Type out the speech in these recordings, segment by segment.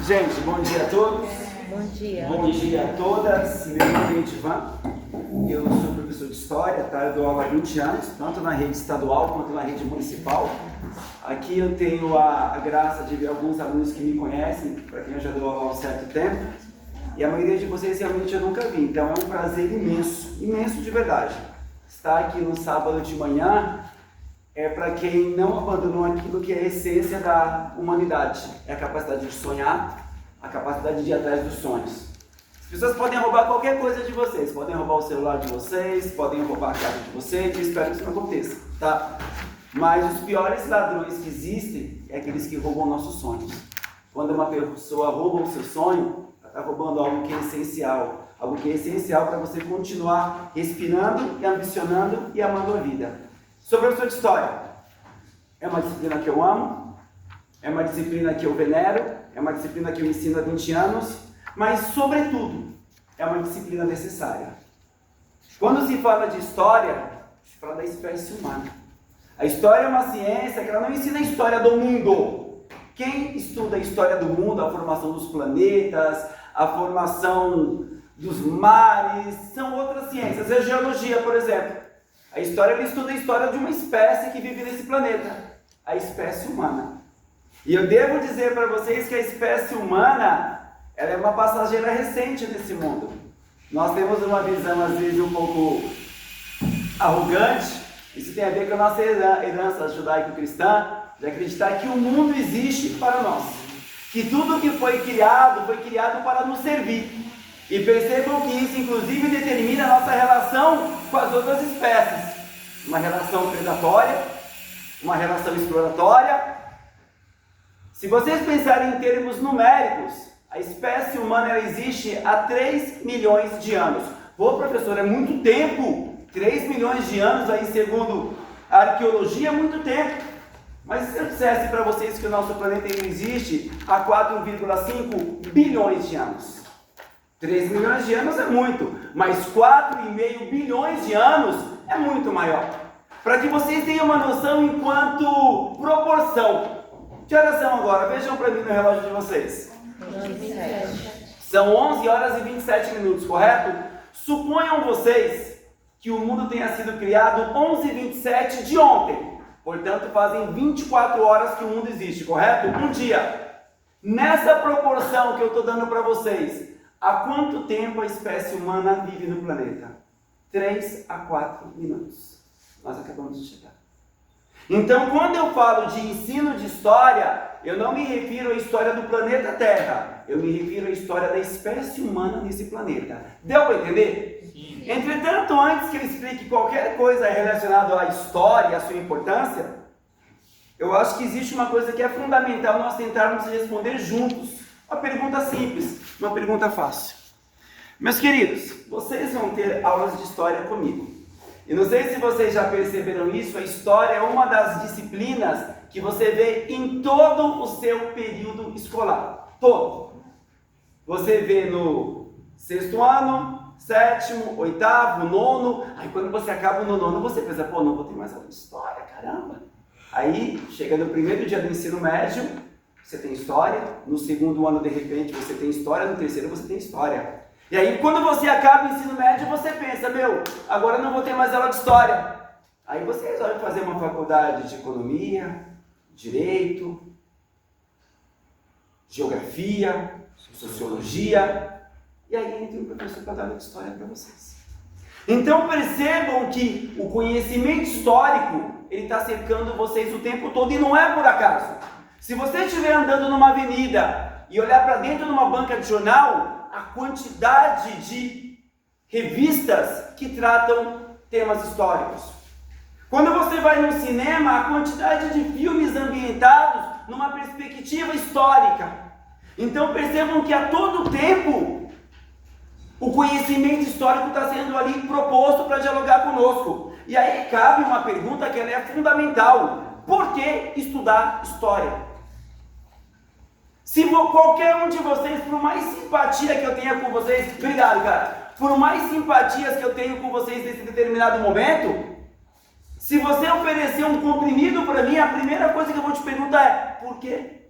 Gente, bom dia a todos. Bom dia. Bom dia a todas. Meu nome é Edivan. Eu sou professor de História, tá? Eu dou aula há 20 anos, tanto na rede estadual quanto na rede municipal. Aqui eu tenho a graça de ver alguns alunos que me conhecem, para quem eu já dou aula há um certo tempo. E a maioria de vocês realmente eu nunca vi, então é um prazer imenso, imenso de verdade. Estar aqui no sábado de manhã é para quem não abandonou aquilo que é a essência da humanidade. É a capacidade de sonhar, a capacidade de ir atrás dos sonhos. As pessoas podem roubar qualquer coisa de vocês, podem roubar o celular de vocês, podem roubar a casa de vocês, eu espero que isso não aconteça, tá? Mas os piores ladrões que existem é aqueles que roubam nossos sonhos. Quando uma pessoa rouba o seu sonho, ela está roubando algo que é essencial. Algo que é essencial para você continuar respirando e ambicionando e amando a vida. Sou professor de História. É uma disciplina que eu amo, é uma disciplina que eu venero, é uma disciplina que eu ensino há 20 anos, mas, sobretudo, é uma disciplina necessária. Quando se fala de história, se fala da espécie humana. A história é uma ciência que ela não ensina a história do mundo. Quem estuda a história do mundo, a formação dos planetas, a formação dos mares, são outras ciências. A geologia, por exemplo. A história estuda a história de uma espécie que vive nesse planeta, a espécie humana. E eu devo dizer para vocês que a espécie humana, ela é uma passageira recente nesse mundo. Nós temos uma visão, às vezes, um pouco arrogante. Isso tem a ver com a nossa herança judaico-cristã, de acreditar que o mundo existe para nós. Que tudo que foi criado para nos servir. E percebam que isso, inclusive, determina a nossa relação com as outras espécies. Uma relação predatória, uma relação exploratória. Se vocês pensarem em termos numéricos, a espécie humana ela existe há 3 milhões de anos. Pô, professor, é muito tempo. 3 milhões de anos, aí, segundo a arqueologia, é muito tempo. Mas se eu dissesse para vocês que o nosso planeta existe há 4,5 bilhões de anos? 3 milhões de anos é muito, mas 4,5 bilhões de anos é muito maior. Para que vocês tenham uma noção enquanto proporção. Que horas são agora? Vejam para mim no relógio de vocês. 27. São 11 horas e 27 minutos, correto? Suponham vocês que o mundo tenha sido criado 11h27 de ontem. Portanto, fazem 24 horas que o mundo existe, correto? Um dia. Nessa proporção que eu estou dando para vocês, há quanto tempo a espécie humana vive no planeta? 3 a 4 minutos. Nós acabamos de chegar. Então, quando eu falo de ensino de história, eu não me refiro à história do planeta Terra. Eu me refiro à história da espécie humana nesse planeta. Deu para entender? Sim. Entretanto, antes que eu explique qualquer coisa relacionada à história e à sua importância, eu acho que existe uma coisa que é fundamental nós tentarmos responder juntos. Uma pergunta simples, uma pergunta fácil. Meus queridos, vocês vão ter aulas de história comigo. E não sei se vocês já perceberam isso, a história é uma das disciplinas que você vê em todo o seu período escolar. Todo. Você vê no 6º ano, 7º, 8º, 9º. Aí quando você acaba no 9º, você pensa, pô, não vou ter mais aula de história, caramba. Aí, chega no primeiro dia do ensino médio, você tem história, no 2º ano, de repente, você tem história, no 3º você tem história. E aí, quando você acaba o ensino médio, você pensa, agora eu não vou ter mais aula de história. Aí você resolve fazer uma faculdade de economia, direito, geografia, sociologia, e aí entra um professor para dar aula de história para vocês. Então percebam que o conhecimento histórico, ele está cercando vocês o tempo todo e não é por acaso. Se você estiver andando numa avenida e olhar para dentro de uma banca de jornal, a quantidade de revistas que tratam temas históricos. Quando você vai no cinema, a quantidade de filmes ambientados numa perspectiva histórica. Então percebam que a todo tempo o conhecimento histórico está sendo ali proposto para dialogar conosco. E aí cabe uma pergunta que ela é fundamental. Por que estudar história? Se qualquer um de vocês, por mais simpatia que eu tenha com vocês, obrigado, cara, por mais simpatias que eu tenho com vocês nesse determinado momento, se você oferecer um comprimido para mim, a primeira coisa que eu vou te perguntar é, por que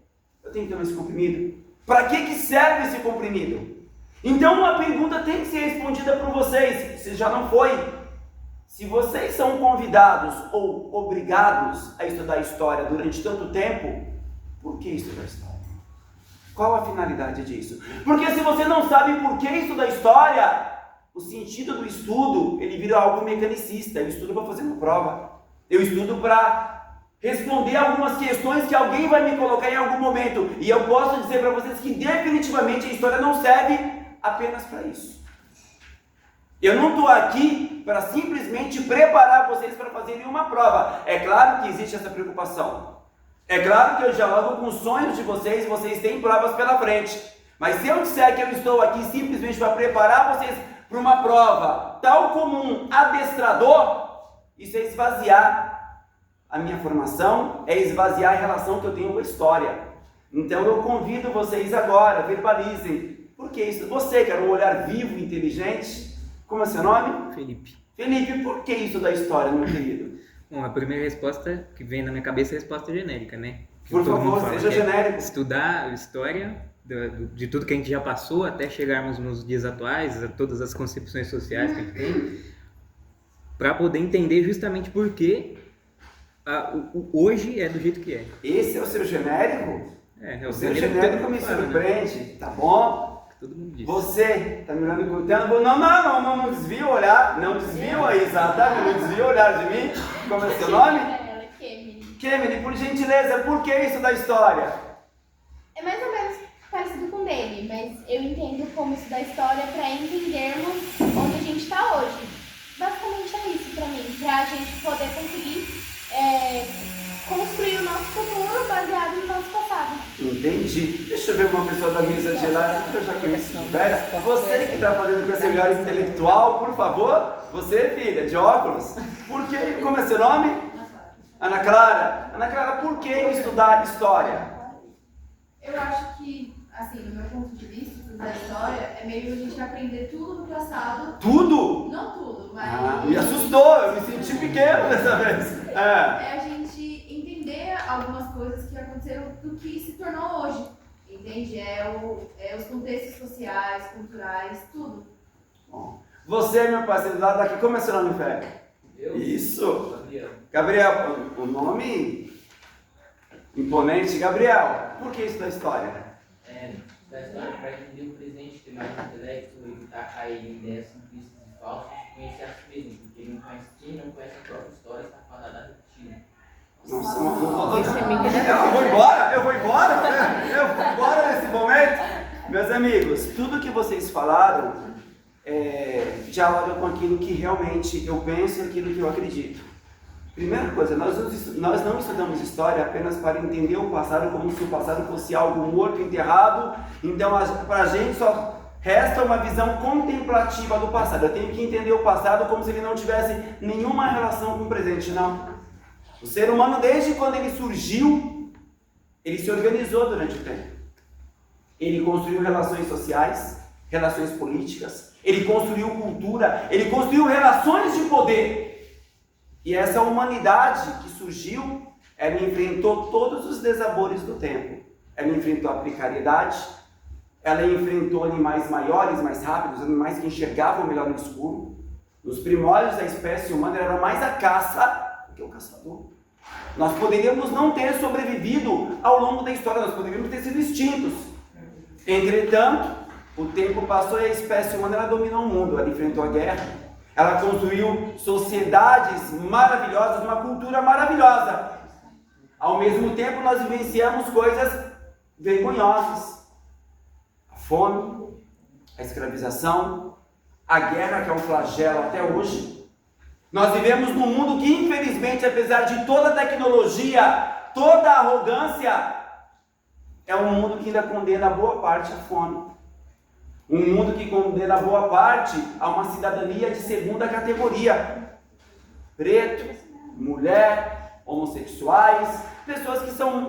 eu tenho que tomar esse comprimido? Para que serve esse comprimido? Então uma pergunta tem que ser respondida por vocês, se já não foi. Se vocês são convidados ou obrigados a estudar história durante tanto tempo, por que estudar história? Qual a finalidade disso? Porque se você não sabe por que estudar história, o sentido do estudo, ele vira algo mecanicista. Eu estudo para fazer uma prova. Eu estudo para responder algumas questões que alguém vai me colocar em algum momento. E eu posso dizer para vocês que definitivamente a história não serve apenas para isso. Eu não estou aqui para simplesmente preparar vocês para fazerem uma prova. É claro que existe essa preocupação. É claro que eu dialogo com os sonhos de vocês e vocês têm provas pela frente. Mas se eu disser que eu estou aqui simplesmente para preparar vocês para uma prova, tal como um adestrador, isso é esvaziar a minha formação, é esvaziar a relação que eu tenho com a história. Então eu convido vocês agora, verbalizem. Por que isso? Você quer um olhar vivo e inteligente? Como é seu nome? Felipe. Felipe, por que isso da história, meu querido? Bom, a primeira resposta que vem na minha cabeça é a resposta genérica, né? Por favor, seja genérico. Estudar a história de tudo que a gente já passou até chegarmos nos dias atuais, a todas as concepções sociais que a gente tem, para poder entender justamente por que hoje é do jeito que é. Esse é o seu genérico? É o seu genérico me surpreende, né? Tá bom? Todo mundo diz. Você tá me olhando com o tempo? Não desvia o olhar, não desvia aí, exatamente, não desvia o olhar de mim. Como é seu nome? Kemily, por gentileza, por que isso da história? É mais ou menos parecido com o dele, mas eu entendo como isso da história para entendermos onde a gente está hoje. Basicamente é isso para mim, para a gente poder conseguir construir o nosso futuro baseado no nosso passado. Entendi. Deixa eu ver uma pessoa da mesa de lá que eu já conheci. Você que está fazendo com esse olhar intelectual, por favor. Você, filha, de óculos. Por que? Como é seu nome? Ana Clara. Ana Clara, por que estudar história? Eu acho que, assim, do meu ponto de vista, estudar história é meio a gente aprender tudo do passado. Tudo? Não tudo, mas... me assustou, eu me senti pequeno dessa vez. É a gente entender algumas coisas que aconteceram do que se tornou hoje, entende? Os contextos sociais, culturais, tudo. Bom, você, meu parceiro, lá daqui, como é seu nome, Fé? Isso! Gabriel, o nome imponente, Gabriel. Por que isso da história? Da história para entender o presente, ter mais intelecto, evitar cair em ideias simplistas e falsas, conhecer a si mesmo, porque quem não conhece a própria história está fadado a repetir. Nossa, eu vou embora nesse momento. Meus amigos, tudo que vocês falaram dialoga com aquilo que realmente eu penso e aquilo que eu acredito. Primeira coisa, nós não estudamos história apenas para entender o passado como se o passado fosse algo morto, enterrado. Então, para a gente só resta uma visão contemplativa do passado. Eu tenho que entender o passado como se ele não tivesse nenhuma relação com o presente, não. O ser humano, desde quando ele surgiu, ele se organizou durante o tempo. Ele construiu relações sociais, relações políticas, ele construiu cultura, ele construiu relações de poder. E essa humanidade que surgiu, ela enfrentou todos os desabores do tempo. Ela enfrentou a precariedade, ela enfrentou animais maiores, mais rápidos, animais que enxergavam melhor no escuro. Nos primórdios da espécie humana era mais a caça do que o caçador. Nós poderíamos não ter sobrevivido ao longo da história, nós poderíamos ter sido extintos. Entretanto, o tempo passou e a espécie humana ela dominou o mundo, ela enfrentou a guerra. Ela construiu sociedades maravilhosas, uma cultura maravilhosa. Ao mesmo tempo, nós vivenciamos coisas vergonhosas. A fome, a escravização, a guerra, que é um flagelo até hoje. Nós vivemos num mundo que, infelizmente, apesar de toda a tecnologia, toda a arrogância, é um mundo que ainda condena boa parte à fome. Um mundo que condena boa parte a uma cidadania de segunda categoria. Preto, mulher, homossexuais, pessoas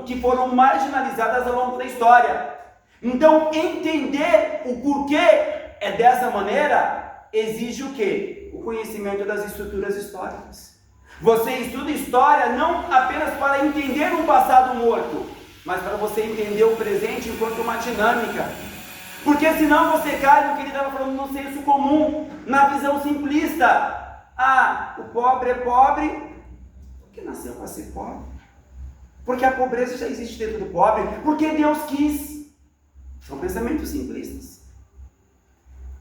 que foram marginalizadas ao longo da história. Então, entender o porquê é dessa maneira exige o quê? O conhecimento das estruturas históricas. Você estuda história não apenas para entender um passado morto, mas para você entender o presente enquanto uma dinâmica. Porque senão você cai no que ele estava falando no senso comum, na visão simplista. Ah, o pobre é pobre porque nasceu para ser pobre. Porque a pobreza já existe dentro do pobre. Porque Deus quis. São pensamentos simplistas.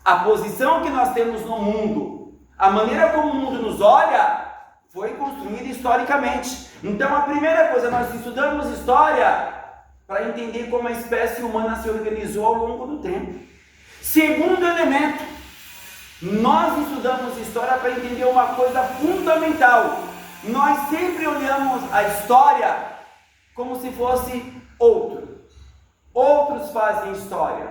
A posição que nós temos no mundo, a maneira como o mundo nos olha, foi construída historicamente. Então a primeira coisa, nós estudamos história para entender como a espécie humana se organizou ao longo do tempo. Segundo elemento, nós estudamos história para entender uma coisa fundamental. Nós sempre olhamos a história como se fosse outro. Outros fazem história.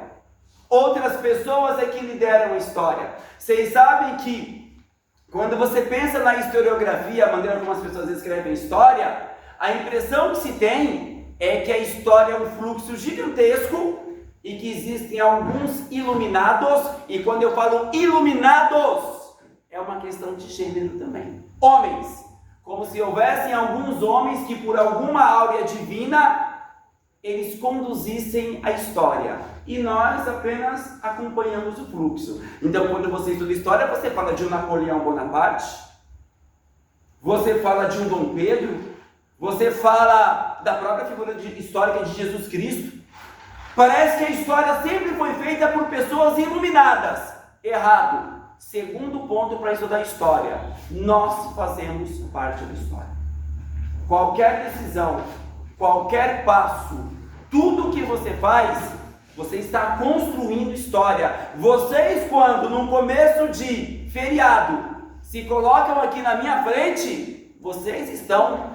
Outras pessoas é que lideram a história. Vocês sabem que quando você pensa na historiografia, a maneira como as pessoas escrevem história, a impressão que se tem é que a história é um fluxo gigantesco e que existem alguns iluminados, e quando eu falo iluminados, é uma questão de gênero também. Homens, como se houvessem alguns homens que por alguma áurea divina, eles conduzissem a história. E nós apenas acompanhamos o fluxo. Então, quando você estuda história, você fala de um Napoleão Bonaparte, você fala de um Dom Pedro, você fala da própria figura histórica de Jesus Cristo. Parece que a história sempre foi feita por pessoas iluminadas. Errado. Segundo ponto para estudar história: nós fazemos parte da história. Qualquer decisão, qualquer passo, tudo que você faz, você está construindo história. Vocês, quando no começo de feriado se colocam aqui na minha frente, vocês estão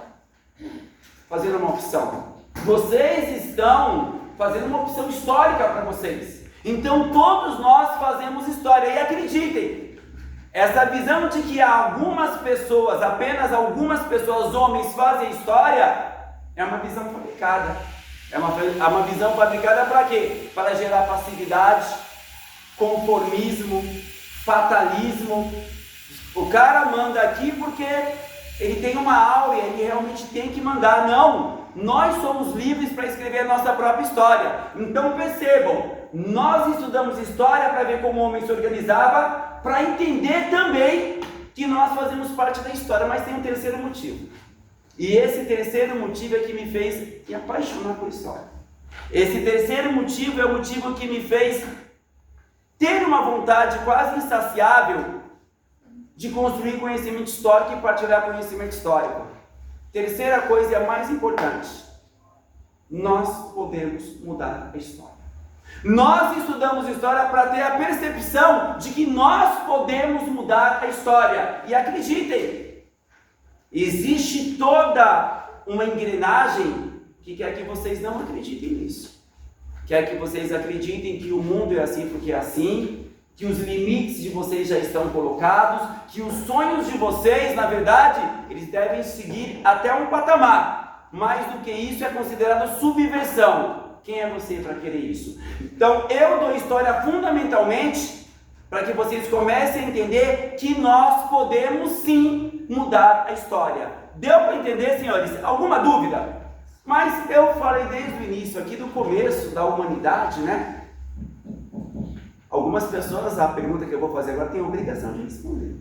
fazendo uma opção. Vocês estão fazendo uma opção histórica para vocês. Então todos nós fazemos história. E acreditem, essa visão de que algumas pessoas, apenas algumas pessoas, homens, fazem história, é uma visão fabricada. É uma visão fabricada para quê? Para gerar passividade, conformismo, fatalismo. O cara manda aqui porque ele tem uma áurea, ele realmente tem que mandar. Não! Nós somos livres para escrever a nossa própria história. Então percebam, nós estudamos história para ver como o homem se organizava, para entender também que nós fazemos parte da história. Mas tem um terceiro motivo. E esse terceiro motivo é que me fez me apaixonar por história. Esse terceiro motivo é o motivo que me fez ter uma vontade quase insaciável de construir conhecimento histórico e partilhar conhecimento histórico. Terceira coisa e a mais importante: nós podemos mudar a história. Nós estudamos história para ter a percepção de que nós podemos mudar a história. E acreditem, existe toda uma engrenagem que quer que vocês não acreditem nisso. Quer que vocês acreditem que o mundo é assim porque é assim, que os limites de vocês já estão colocados, que os sonhos de vocês, na verdade, eles devem seguir até um patamar. Mais do que isso é considerado subversão. Quem é você para querer isso? Então, eu dou história fundamentalmente para que vocês comecem a entender que nós podemos sim mudar a história. Deu para entender, senhores? Alguma dúvida? Mas eu falei desde o início aqui, do começo da humanidade, né? Algumas pessoas, a pergunta que eu vou fazer agora, têm a obrigação de responder.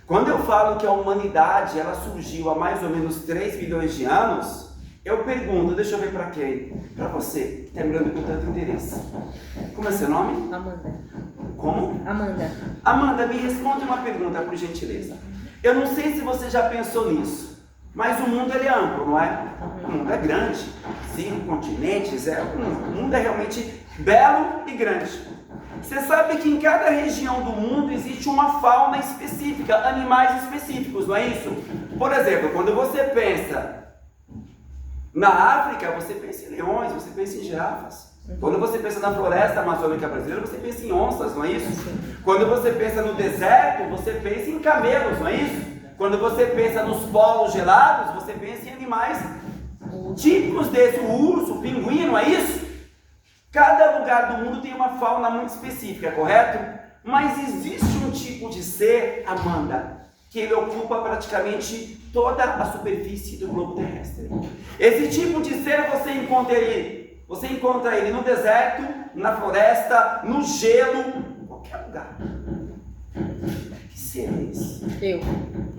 Quando eu falo que a humanidade ela surgiu há mais ou menos 3 bilhões de anos, eu pergunto, deixa eu ver para quem? Para você, que está me olhando com tanto interesse. Como é seu nome? Amanda. Como? Amanda. Amanda, me responde uma pergunta, por gentileza. Eu não sei se você já pensou nisso, mas o mundo ele é amplo, não é? O mundo é grande, 5 continentes, o mundo é realmente belo e grande. Você sabe que em cada região do mundo existe uma fauna específica, animais específicos, não é isso? Por exemplo, quando você pensa na África, você pensa em leões, você pensa em girafas. Quando você pensa na floresta amazônica brasileira, você pensa em onças, não é isso? Quando você pensa no deserto, você pensa em camelos, não é isso? Quando você pensa nos polos gelados, você pensa em animais típicos desse, o urso, o pinguim, não é isso? Cada lugar do mundo tem uma fauna muito específica, correto? Mas existe um tipo de ser, Amanda, que ele ocupa praticamente toda a superfície do globo terrestre. Esse tipo de ser você encontra ele no deserto, na floresta, no gelo, em qualquer lugar. Que ser é esse? Eu.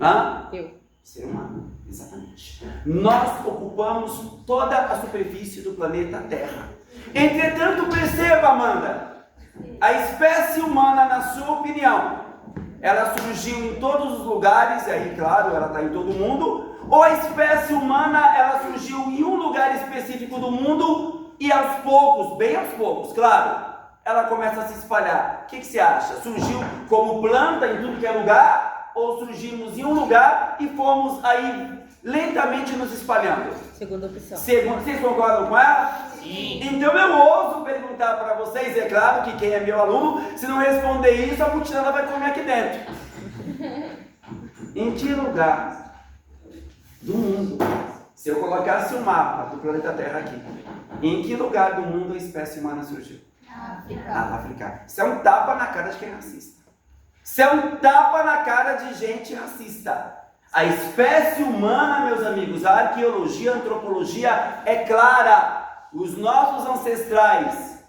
Hã? Eu. Ser humano, exatamente. Nós ocupamos toda a superfície do planeta Terra. Entretanto, perceba, Amanda, a espécie humana, na sua opinião, ela surgiu em todos os lugares, e aí, claro, ela está em todo mundo, ou a espécie humana, ela surgiu em um lugar específico do mundo e aos poucos, bem aos poucos, claro, ela começa a se espalhar. O que você acha? Surgiu como planta em tudo que é lugar, ou surgimos em um lugar e fomos aí lentamente nos espalhando? Segunda opção. Vocês concordam com ela? Sim. Então eu ouso perguntar para vocês, é claro que quem é meu aluno, se não responder isso, a mutirana vai comer aqui dentro. Em que lugar do mundo, se eu colocasse o mapa do planeta Terra aqui, em que lugar do mundo a espécie humana surgiu? África. Isso é um tapa na cara de quem é racista. Isso é um tapa na cara de gente racista. A espécie humana, meus amigos, a arqueologia, a antropologia é clara. Os nossos ancestrais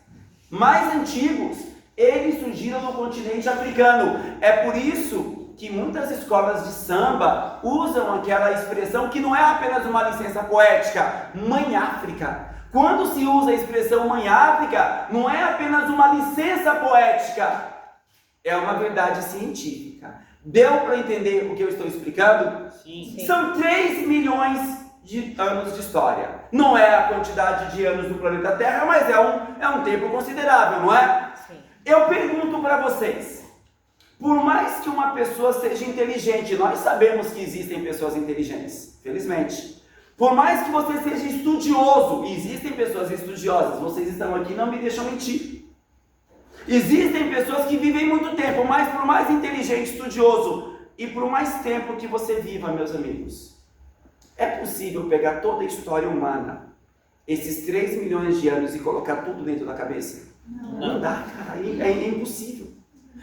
mais antigos, eles surgiram no continente africano. É por isso que muitas escolas de samba usam aquela expressão que não é apenas uma licença poética, Mãe África. Quando se usa a expressão Mãe África, não é apenas uma licença poética, é uma verdade científica. Deu para entender o que eu estou explicando? Sim. São 3 milhões de anos de história. Não é a quantidade de anos do planeta Terra, mas é um tempo considerável, não é? Sim. Eu pergunto para vocês, por mais que uma pessoa seja inteligente, nós sabemos que existem pessoas inteligentes, felizmente. Por mais que você seja estudioso, existem pessoas estudiosas, vocês estão aqui, não me deixam mentir. Existem pessoas que vivem muito tempo, mas por mais inteligente, estudioso e por mais tempo que você viva, meus amigos, é possível pegar toda a história humana, esses 3 milhões de anos, e colocar tudo dentro da cabeça? Não dá, cara, é impossível.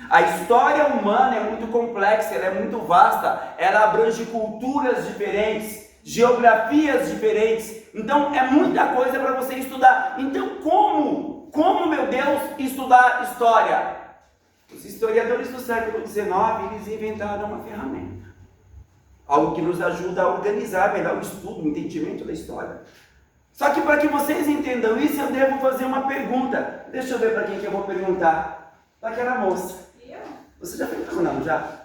A história humana é muito complexa, ela é muito vasta, ela abrange culturas diferentes, geografias diferentes, então é muita coisa para você estudar. Então como, meu Deus, estudar história? Os historiadores do século XIX, eles inventaram uma ferramenta, algo que nos ajuda a organizar melhor o estudo, o entendimento da história. Só que para que vocês entendam isso, eu devo fazer uma pergunta. Deixa eu ver para quem que eu vou perguntar. Para aquela moça. Eu? Você já perguntou não, já?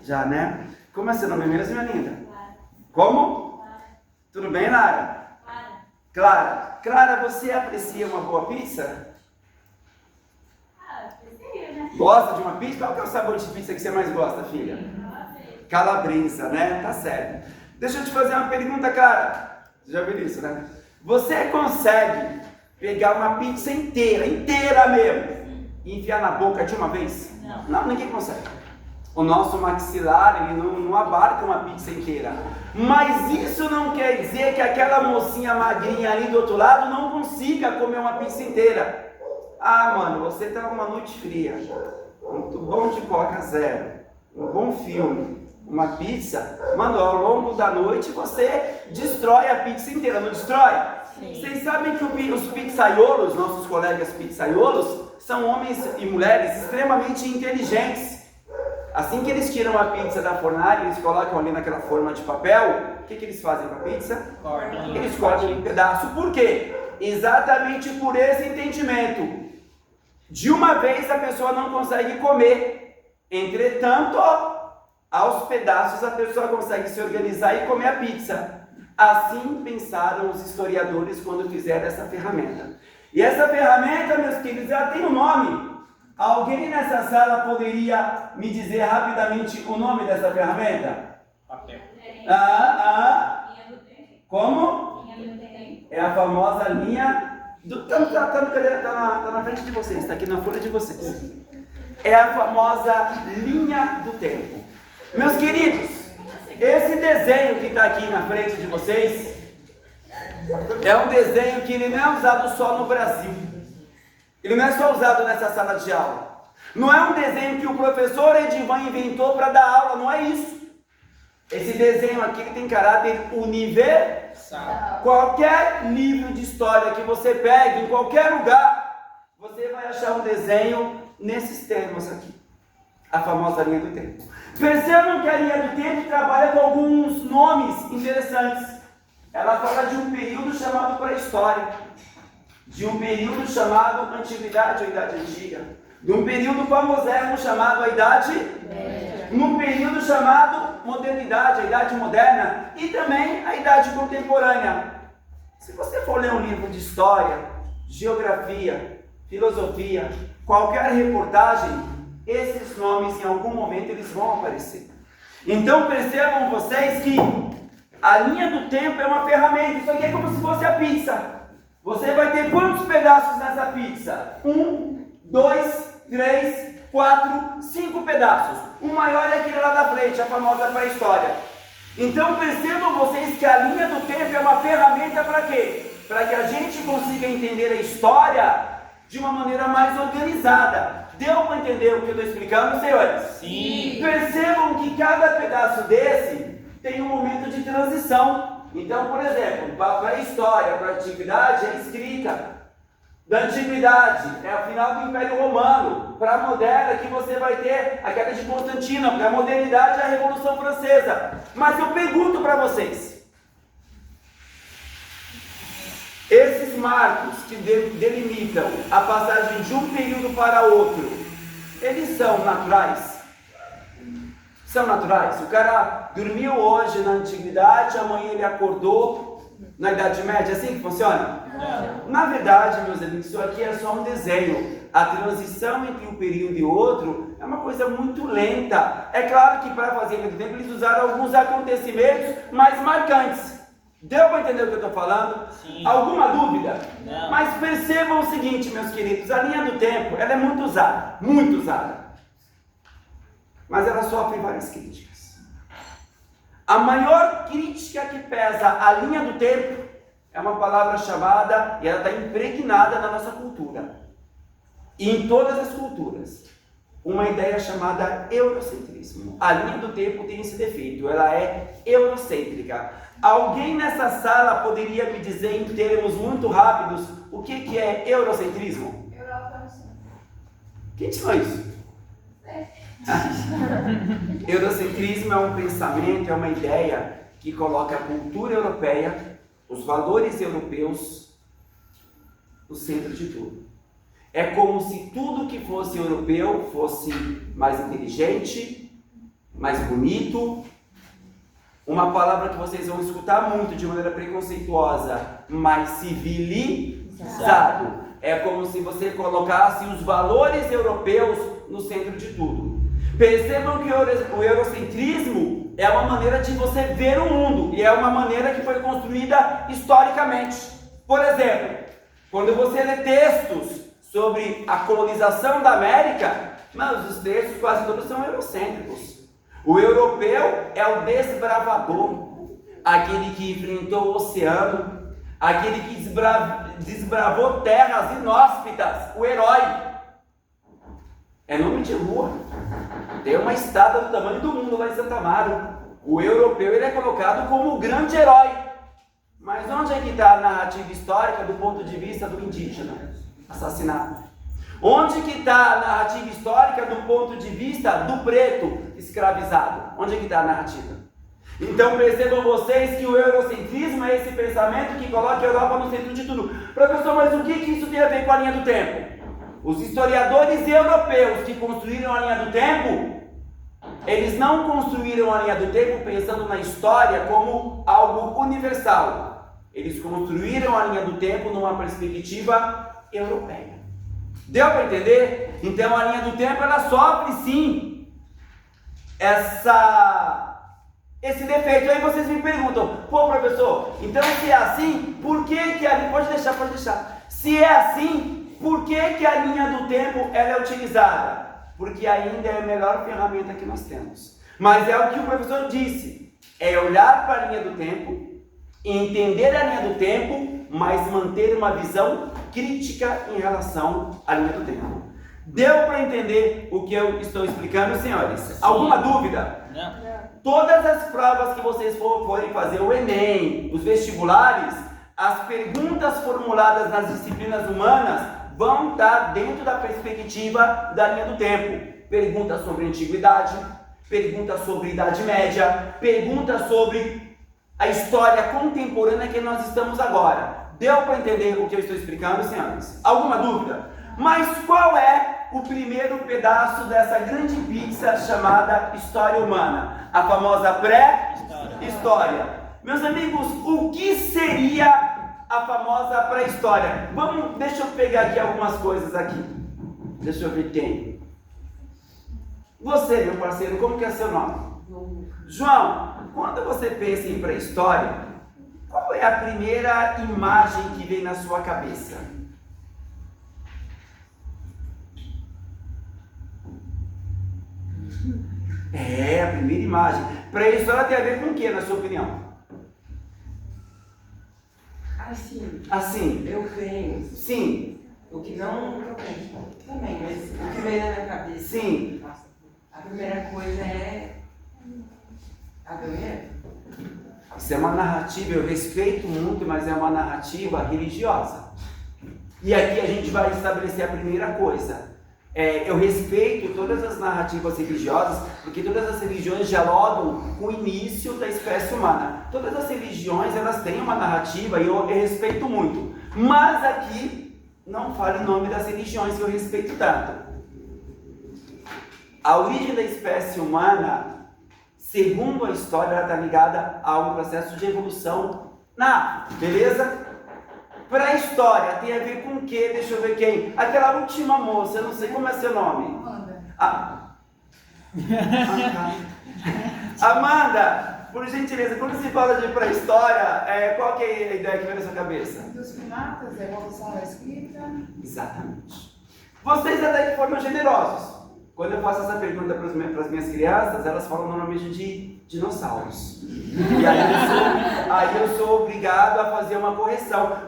Já, né? Como é seu nome mesmo, minha linda? Clara. Como? Clara. Tudo bem, Lara? Clara. Clara, você aprecia uma boa pizza? Precisa, né? Gosta de uma pizza? Qual que é o sabor de pizza que você mais gosta, filha? Calabresa, né? Tá certo. Deixa eu te fazer uma pergunta, Clara. Você já viu isso, né? Você consegue pegar uma pizza inteira mesmo, e enfiar na boca de uma vez? Não, ninguém consegue. O nosso maxilar, ele não abarca uma pizza inteira. Mas isso não quer dizer que aquela mocinha magrinha ali do outro lado não consiga comer uma pizza inteira. Ah, mano, você tá uma noite fria, muito bom de Coca Zero, um bom filme, uma pizza, mano, ao longo da noite você destrói a pizza inteira, não destrói? Sim. Vocês sabem que os pizzaiolos, nossos colegas pizzaiolos, são homens e mulheres extremamente inteligentes. Assim que eles tiram a pizza da fornalha, eles colocam ali naquela forma de papel, o que eles fazem com a pizza? Eles cortam em pedaço. Por quê? Exatamente por esse entendimento. De uma vez a pessoa não consegue comer. Entretanto, aos pedaços a pessoa consegue se organizar e comer a pizza. Assim pensaram os historiadores quando fizeram essa ferramenta. E essa ferramenta, meus queridos, ela tem um nome. Alguém nessa sala poderia me dizer rapidamente o nome dessa ferramenta? Papel. Como? É a famosa linha do... Tá na frente de vocês, está aqui na folha de vocês. É a famosa linha do tempo. Meus queridos, esse desenho que está aqui na frente de vocês é um desenho que ele não é usado só no Brasil. Ele não é só usado nessa sala de aula. Não é um desenho que o professor Edivan inventou para dar aula, não é isso. Esse desenho aqui ele tem caráter universal. Qualquer livro de história que você pegue, em qualquer lugar, você vai achar um desenho nesses termos aqui. A famosa linha do tempo. Percebam que a linha do tempo trabalha com alguns nomes interessantes. Ela fala de um período chamado pré-história, de um período chamado antiguidade ou idade antiga, de um período famoso chamado a idade média, num período chamado modernidade, a idade moderna, e também a idade contemporânea. Se você for ler um livro de história, geografia, filosofia, qualquer reportagem, esses nomes em algum momento eles vão aparecer. Então percebam vocês que a linha do tempo é uma ferramenta. Isso aqui é como se fosse a pizza. Você vai ter quantos pedaços nessa pizza? 1, 2, 3, 4, 5 pedaços. O maior é aquele lá da frente, a famosa pré-história. Então percebam vocês que a linha do tempo é uma ferramenta para quê? Para que a gente consiga entender a história de uma maneira mais organizada. Deu para entender o que eu estou explicando, senhores? Sim. Percebam que cada pedaço desse tem um momento de transição. Então, por exemplo, para a história, para a antiguidade é escrita. Da antiguidade é a final do Império Romano. Para a moderna que você vai ter a queda de Constantino. Para a modernidade é a Revolução Francesa. Mas eu pergunto para vocês. Esses marcos que delimitam a passagem de um período para outro, eles são naturais? São naturais. O cara dormiu hoje na antiguidade, amanhã ele acordou na Idade Média, é assim que funciona? Não. Na verdade, meus amigos, isso aqui é só um desenho. A transição entre um período e outro é uma coisa muito lenta. É claro que para fazer muito tempo eles usaram alguns acontecimentos mais marcantes. Deu para entender o que eu estou falando? Sim. Alguma dúvida? Não. Mas percebam o seguinte, meus queridos, a linha do tempo ela é muito usada. Mas ela sofre várias críticas. A maior crítica que pesa a linha do tempo é uma palavra chamada, e ela está impregnada na nossa cultura, e em todas as culturas, uma ideia chamada eurocentrismo. A linha do tempo tem esse defeito, ela é eurocêntrica. Alguém nessa sala poderia me dizer em termos muito rápidos o que é eurocentrismo? Europa no centro. Quem disse isso? Eurocentrismo é um pensamento, é uma ideia que coloca a cultura europeia, os valores europeus no centro de tudo. É como se tudo que fosse europeu fosse mais inteligente, mais bonito. Uma palavra que vocês vão escutar muito de maneira preconceituosa, mais civilizado. É como se você colocasse os valores europeus no centro de tudo. Percebam que o eurocentrismo é uma maneira de você ver o mundo, e é uma maneira que foi construída historicamente. Por exemplo, quando você lê textos sobre a colonização da América, mas os textos quase todos são eurocêntricos. O europeu é o desbravador, aquele que enfrentou o oceano, aquele que desbravou terras inóspitas, o herói. É nome de rua. Tem uma estátua do tamanho do mundo lá em Santa Amaro. O europeu ele é colocado como o grande herói. Mas onde é que está a narrativa histórica do ponto de vista do indígena assassinado? Onde que está a narrativa histórica do ponto de vista do preto escravizado? Onde é que está a narrativa? Então percebam vocês que o eurocentrismo é esse pensamento que coloca a Europa no centro de tudo. Professor, mas o que isso tem a ver com a linha do tempo? Os historiadores europeus que construíram a linha do tempo, eles não construíram a linha do tempo pensando na história como algo universal. Eles construíram a linha do tempo numa perspectiva europeia. Deu para entender? Então a linha do tempo ela sofre sim esse defeito. Aí vocês me perguntam, pô professor, então se é assim, por que a linha... Pode deixar. Se é assim, por que a linha do tempo ela é utilizada? Porque ainda é a melhor ferramenta que nós temos. Mas é o que o professor disse, é olhar para a linha do tempo, entender a linha do tempo, mas manter uma visão crítica em relação à linha do tempo. Deu para entender o que eu estou explicando, senhores? Alguma dúvida? Não. Todas as provas que vocês forem fazer, o Enem, os vestibulares, as perguntas formuladas nas disciplinas humanas vão estar dentro da perspectiva da linha do tempo. Perguntas sobre antiguidade, perguntas sobre Idade Média, perguntas sobre a história contemporânea que nós estamos agora. Deu para entender o que eu estou explicando, senhores? Alguma dúvida? Mas qual é o primeiro pedaço dessa grande pizza chamada história humana? A famosa pré-história. Meus amigos, o que seria a famosa pré-história? Deixa eu pegar aqui algumas coisas aqui. Deixa eu ver quem. Você, meu parceiro, como que é seu nome? João, quando você pensa em pré-história, qual é a primeira imagem que vem na sua cabeça? É, a primeira imagem. Pré-história tem a ver com o que, na sua opinião? Assim. Eu penso. Sim. O que não eu penso também, mas o que veio na minha cabeça. Sim. A primeira coisa é a Gabriela. Isso é uma narrativa, eu respeito muito, mas é uma narrativa religiosa. E aqui a gente vai estabelecer a primeira coisa. Eu respeito todas as narrativas religiosas, porque todas as religiões dialogam com o início da espécie humana. Todas as religiões, elas têm uma narrativa e eu respeito muito. Mas aqui, não falo em nome das religiões que eu respeito tanto. A origem da espécie humana, segundo a história, ela está ligada a um processo de evolução na África, beleza? Pré-história tem a ver com o quê? Deixa eu ver quem. Aquela última moça, eu não sei como é seu nome. Amanda. Amanda, por gentileza, quando se fala de pré-história, qual que é a ideia que vem na sua cabeça? Dos primatas, a evolução da escrita. Exatamente. Vocês até que foram generosos. Quando eu faço essa pergunta para as minhas crianças, elas falam normalmente de dinossauros. E aí eu sou obrigado a fazer uma correção.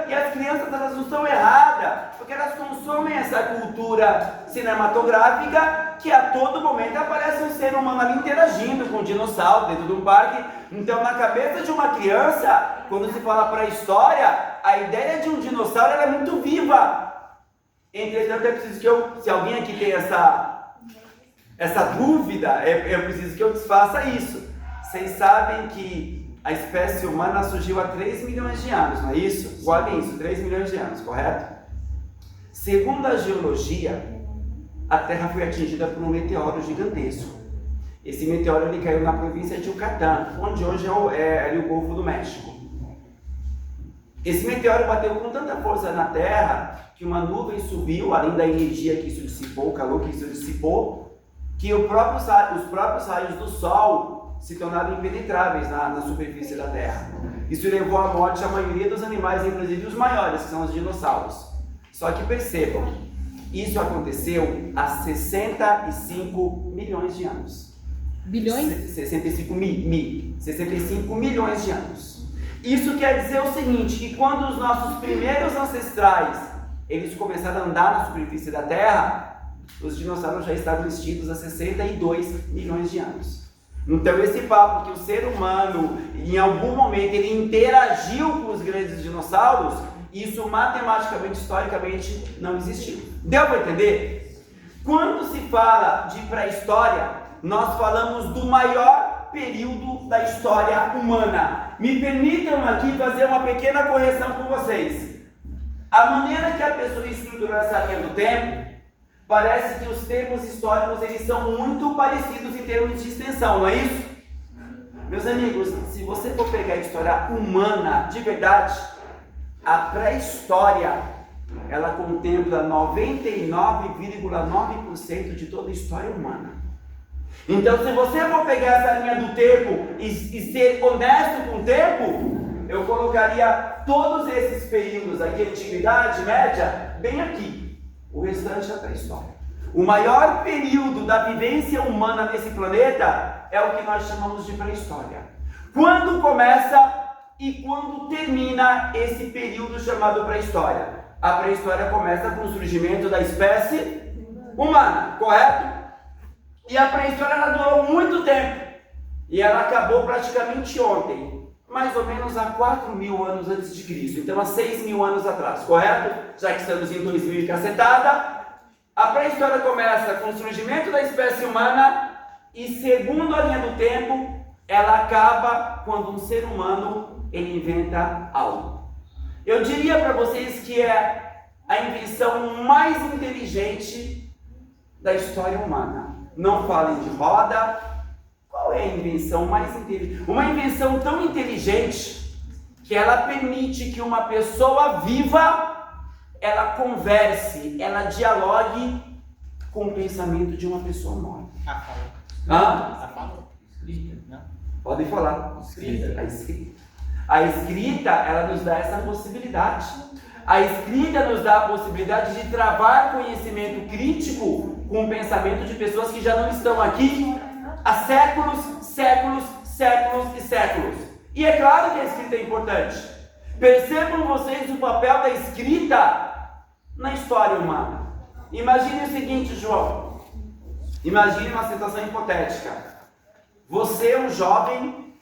E as crianças, elas não estão erradas, porque elas consomem essa cultura cinematográfica que a todo momento aparece um ser humano ali interagindo com um dinossauro dentro de um parque. Então, na cabeça de uma criança, quando se fala para a história, a ideia de um dinossauro ela é muito viva. Entretanto, é preciso que se alguém aqui tem essa dúvida, eu preciso que eu desfaça isso. Vocês sabem que a espécie humana surgiu há 3 milhões de anos, não é isso? Guardem isso, 3 milhões de anos, correto? Segundo a geologia, a Terra foi atingida por um meteoro gigantesco. Esse meteoro ele caiu na província de Yucatán, onde hoje é ali o Golfo do México. Esse meteoro bateu com tanta força na Terra que uma nuvem subiu, além da energia que isso dissipou, o calor que isso dissipou, que os próprios raios do Sol se tornaram impenetráveis na superfície da Terra. Isso levou à morte a maioria dos animais, inclusive os maiores, que são os dinossauros. Só que percebam, isso aconteceu há 65 milhões de anos. Bilhões? 65 milhões de anos. Isso quer dizer o seguinte, que quando os nossos primeiros ancestrais, eles começaram a andar na superfície da Terra, os dinossauros já estavam extintos há 62 milhões de anos. Então esse papo que o ser humano, em algum momento, ele interagiu com os grandes dinossauros, isso matematicamente, historicamente, não existiu. Deu para entender? Quando se fala de pré-história, nós falamos do maior período da história humana. Me permitam aqui fazer uma pequena correção com vocês. A maneira que a pessoa estruturou essa linha do tempo, parece que os termos históricos eles são muito parecidos em termos de extensão, não é isso? Meus amigos, se você for pegar a história humana de verdade, a pré-história, ela contempla 99,9% de toda a história humana. Então, se você for pegar essa linha do tempo e ser honesto com o tempo, eu colocaria todos esses períodos aqui, Antiguidade, Média, bem aqui. O restante é a pré-história. O maior período da vivência humana nesse planeta é o que nós chamamos de pré-história. Quando começa e quando termina esse período chamado pré-história? A pré-história começa com o surgimento da espécie humana, correto? E a pré-história ela durou muito tempo. E ela acabou praticamente ontem, mais ou menos há 4.000 anos antes de Cristo. Então há 6.000 anos atrás, correto? Já que estamos em 2000 e cacetada. A pré-história começa com o surgimento da espécie humana e, segundo a linha do tempo, ela acaba quando um ser humano ele inventa algo. Eu diria para vocês que é a invenção mais inteligente da história humana. Não falem de roda. Qual é a invenção mais inteligente? Uma invenção tão inteligente que ela permite que uma pessoa viva ela converse, ela dialogue com o pensamento de uma pessoa morta. A fala. Hã? A fala. Escrita, não? Podem falar. Escrita. A escrita. A escrita, ela nos dá essa possibilidade. A escrita nos dá a possibilidade de travar conhecimento crítico com o pensamento de pessoas que já não estão aqui há séculos, séculos, séculos e séculos. E é claro que a escrita é importante. Percebam vocês o papel da escrita na história humana. Imagine o seguinte, João. Imagine uma situação hipotética. Você, um jovem,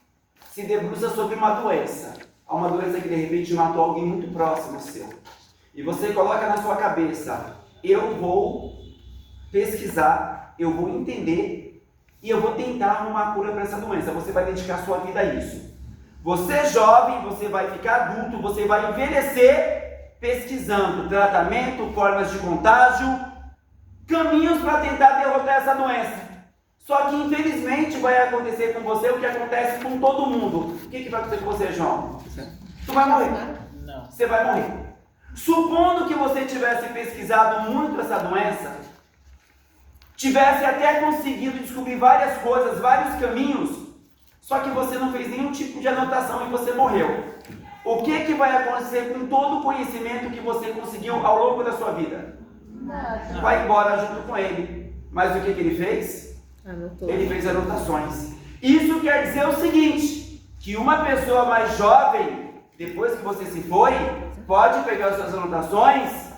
se debruça sobre uma doença. Há uma doença que de repente matou alguém muito próximo seu. E você coloca na sua cabeça: eu vou pesquisar, eu vou entender e eu vou tentar arrumar a cura para essa doença. Você vai dedicar sua vida a isso. Você é jovem, você vai ficar adulto, você vai envelhecer pesquisando tratamento, formas de contágio, caminhos para tentar derrotar essa doença. Só que infelizmente vai acontecer com você o que acontece com todo mundo. O que vai acontecer com você, João? Tu vai morrer. Não. Você vai morrer. Supondo que você tivesse pesquisado muito essa doença, tivesse até conseguido descobrir várias coisas, vários caminhos, só que você não fez nenhum tipo de anotação e você morreu. O que vai acontecer com todo o conhecimento que você conseguiu ao longo da sua vida? Nada. Vai embora junto com ele. Mas o que ele fez? Anotou. Ele fez anotações. Isso quer dizer o seguinte, que uma pessoa mais jovem, depois que você se foi, pode pegar suas anotações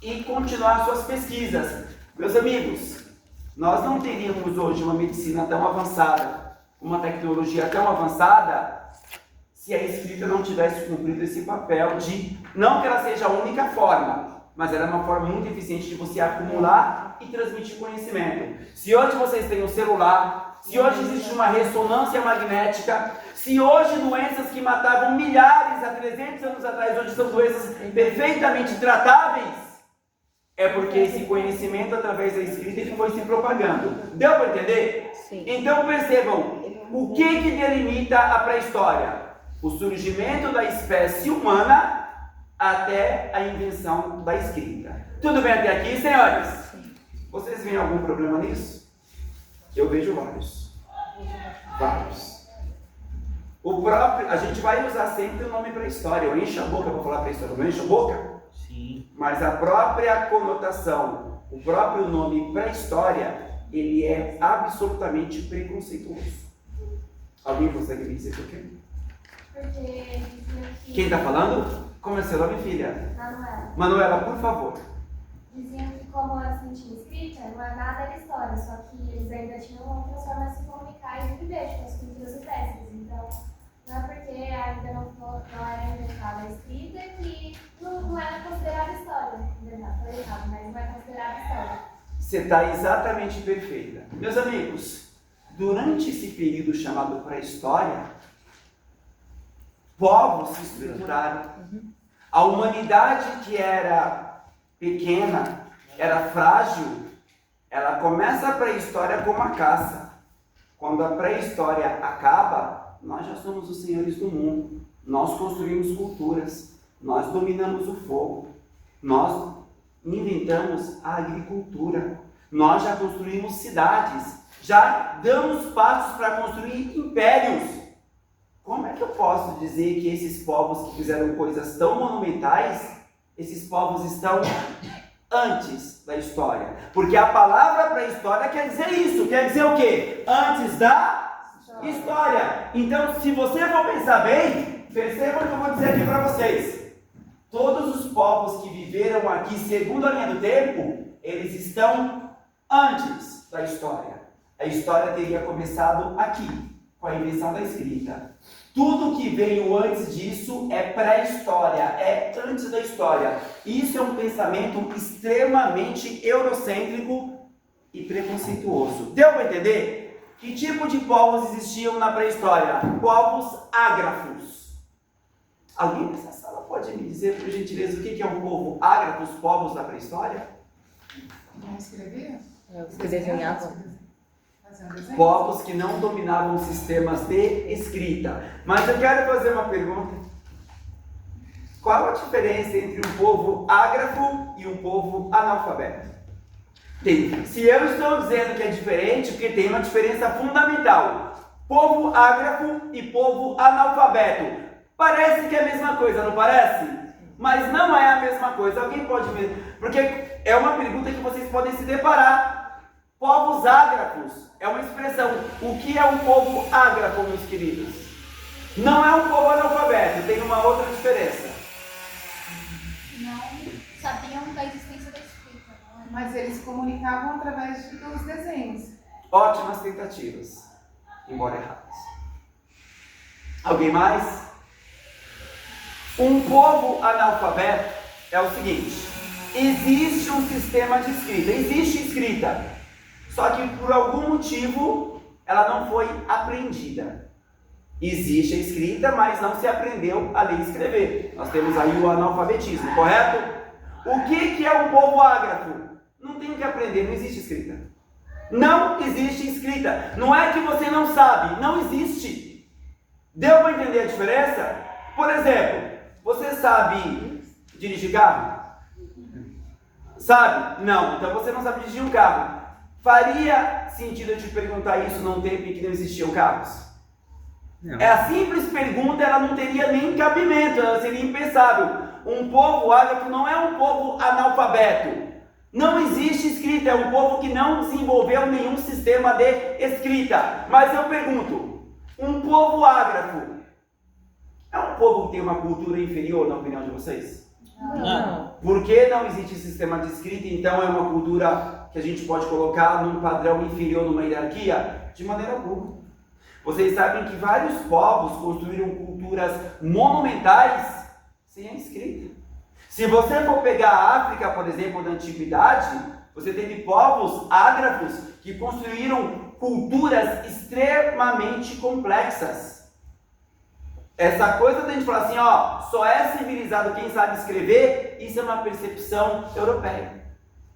e continuar suas pesquisas. Meus amigos, nós não teríamos hoje uma medicina tão avançada, uma tecnologia tão avançada, se a escrita não tivesse cumprido esse papel de, não que ela seja a única forma, mas ela é uma forma muito eficiente de você acumular e transmitir conhecimento. Se hoje vocês têm um celular, se hoje existe uma ressonância magnética, se hoje doenças que matavam milhares há 300 anos atrás, hoje são doenças perfeitamente tratáveis, é porque esse conhecimento através da escrita ele foi se propagando. Deu para entender? Sim. Então percebam, o que delimita a pré-história? O surgimento da espécie humana até a invenção da escrita. Tudo bem até aqui, senhores? Sim. Vocês veem algum problema nisso? Eu vejo vários. Vários. A gente vai usar sempre o nome pré-história. Eu encho a boca para falar pré-história. Não encho a boca? Sim. Mas a própria conotação, o próprio nome pré-história, ele é absolutamente preconceituoso. Alguém consegue me dizer por quê? Porque diziam que... Quem está falando? Como é seu nome, filha? Manuela. Manuela, por favor. Diziam que como antes não tinha escrita, não é nada era história, só que eles ainda tinham outras formas de se comunicar e de viver, tipo as culturas rupestres. Então, não é porque ainda não era inventada a escrita que não era considerada história. Verdade, foi errado, mas não é considerada história. Você está exatamente perfeita. Meus amigos, durante esse período chamado pré-história, povos se estruturaram. A humanidade que era pequena, era frágil, ela começa a pré-história como a caça. Quando a pré-história acaba, nós já somos os senhores do mundo. Nós construímos culturas, nós dominamos o fogo, nós inventamos a agricultura, nós já construímos cidades, já damos passos para construir impérios. Como é que eu posso dizer que esses povos que fizeram coisas tão monumentais, esses povos estão antes da história? Porque a palavra pré-história quer dizer isso, quer dizer o quê? Antes da história. Então, se você for pensar bem, percebam o que eu vou dizer aqui para vocês. Todos os povos que viveram aqui, segundo a linha do tempo, eles estão antes da história. A história teria começado aqui, com a invenção da escrita. Tudo que veio antes disso é pré-história, é antes da história. Isso é um pensamento extremamente eurocêntrico e preconceituoso. Deu para entender? Que tipo de povos existiam na pré-história? Povos ágrafos. Alguém nessa sala pode me dizer, por gentileza, o que é um povo ágrafo, os povos da pré-história? Não escrever? Os que desenhavam. Fazer um desenho? Povos que não dominavam sistemas de escrita. Mas eu quero fazer uma pergunta. Qual a diferença entre um povo ágrafo e um povo analfabeto? Se eu estou dizendo que é diferente, porque tem uma diferença fundamental. Povo ágrafo e povo analfabeto. Parece que é a mesma coisa, não parece? Mas não é a mesma coisa. Alguém pode ver? Porque é uma pergunta que vocês podem se deparar. Povos ágrafos é uma expressão. O que é um povo ágrafo, meus queridos? Não é um povo analfabeto, tem uma outra diferença. Não sabiam da existência da escrita, não é? Mas eles se comunicavam através dos desenhos. Ótimas tentativas, embora erradas. Alguém mais? Um povo analfabeto é o seguinte: existe um sistema de escrita, existe escrita, só que por algum motivo ela não foi aprendida. Existe a escrita, mas não se aprendeu a ler e escrever. Nós temos aí o analfabetismo, correto? O que é um povo ágrafo? Não tem que aprender, não existe escrita. Não existe escrita. Não é que você não sabe, não existe. Deu para entender a diferença? Por exemplo, você sabe dirigir carro? Sabe? Não. Então você não sabe dirigir um carro. Faria sentido eu te perguntar isso num tempo em que não existiam carros? Não. A simples pergunta, ela não teria nem cabimento, ela seria impensável. Um povo ágrafo não é um povo analfabeto. Não existe escrita, é um povo que não desenvolveu nenhum sistema de escrita. Mas eu pergunto, um povo ágrafo é um povo que tem uma cultura inferior, na opinião de vocês? Não. Por que não existe sistema de escrita, então é uma cultura que a gente pode colocar num padrão inferior, numa hierarquia? De maneira alguma. Vocês sabem que vários povos construíram culturas monumentais sem a escrita. Se você for pegar a África, por exemplo, da Antiguidade, você teve povos ágrafos que construíram culturas extremamente complexas. Essa coisa da gente falar assim, ó, só é civilizado quem sabe escrever, isso é uma percepção europeia.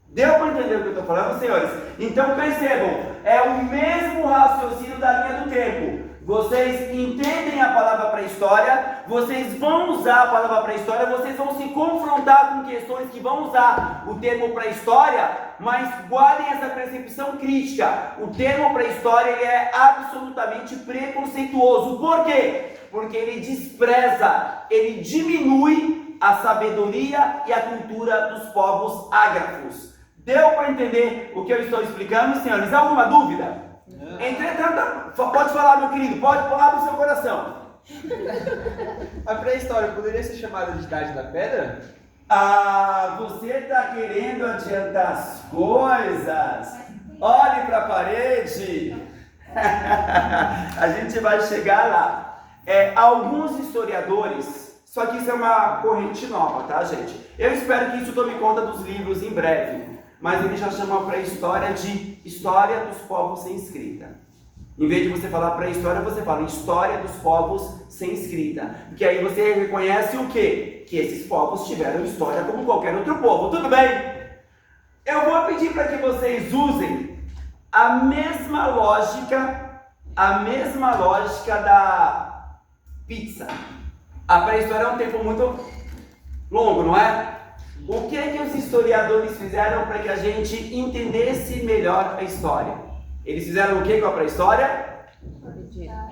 Deu para entender o que eu estou falando, senhores? Então percebam, é o mesmo raciocínio da linha do tempo. Vocês entendem a palavra pré-história, vocês vão usar a palavra pré-história, vocês vão se confrontar com questões que vão usar o termo pré-história, mas guardem essa percepção crítica. O termo pré-história ele é absolutamente preconceituoso. Por quê? Porque ele despreza, ele diminui a sabedoria e a cultura dos povos ágrafos. Deu para entender o que eu estou explicando, senhores? Alguma dúvida? Entretanto, pode falar, meu querido, pode falar do seu coração. A pré-história poderia ser chamada de Idade da Pedra? Ah, você está querendo adiantar as coisas? Olhe para a parede. A gente vai chegar lá. Alguns historiadores, só que isso é uma corrente nova, tá, gente? Eu espero que isso tome conta dos livros em breve. Mas ele já chama a pré-história de história dos povos sem escrita. Em vez de você falar pré-história, você fala história dos povos sem escrita. Porque aí você reconhece o quê? Que esses povos tiveram história como qualquer outro povo. Tudo bem? Eu vou pedir para que vocês usem a mesma lógica da pizza. A pré-história é um tempo muito longo, não é? O que os historiadores fizeram para que a gente entendesse melhor a história? Eles fizeram o que com a pré-história?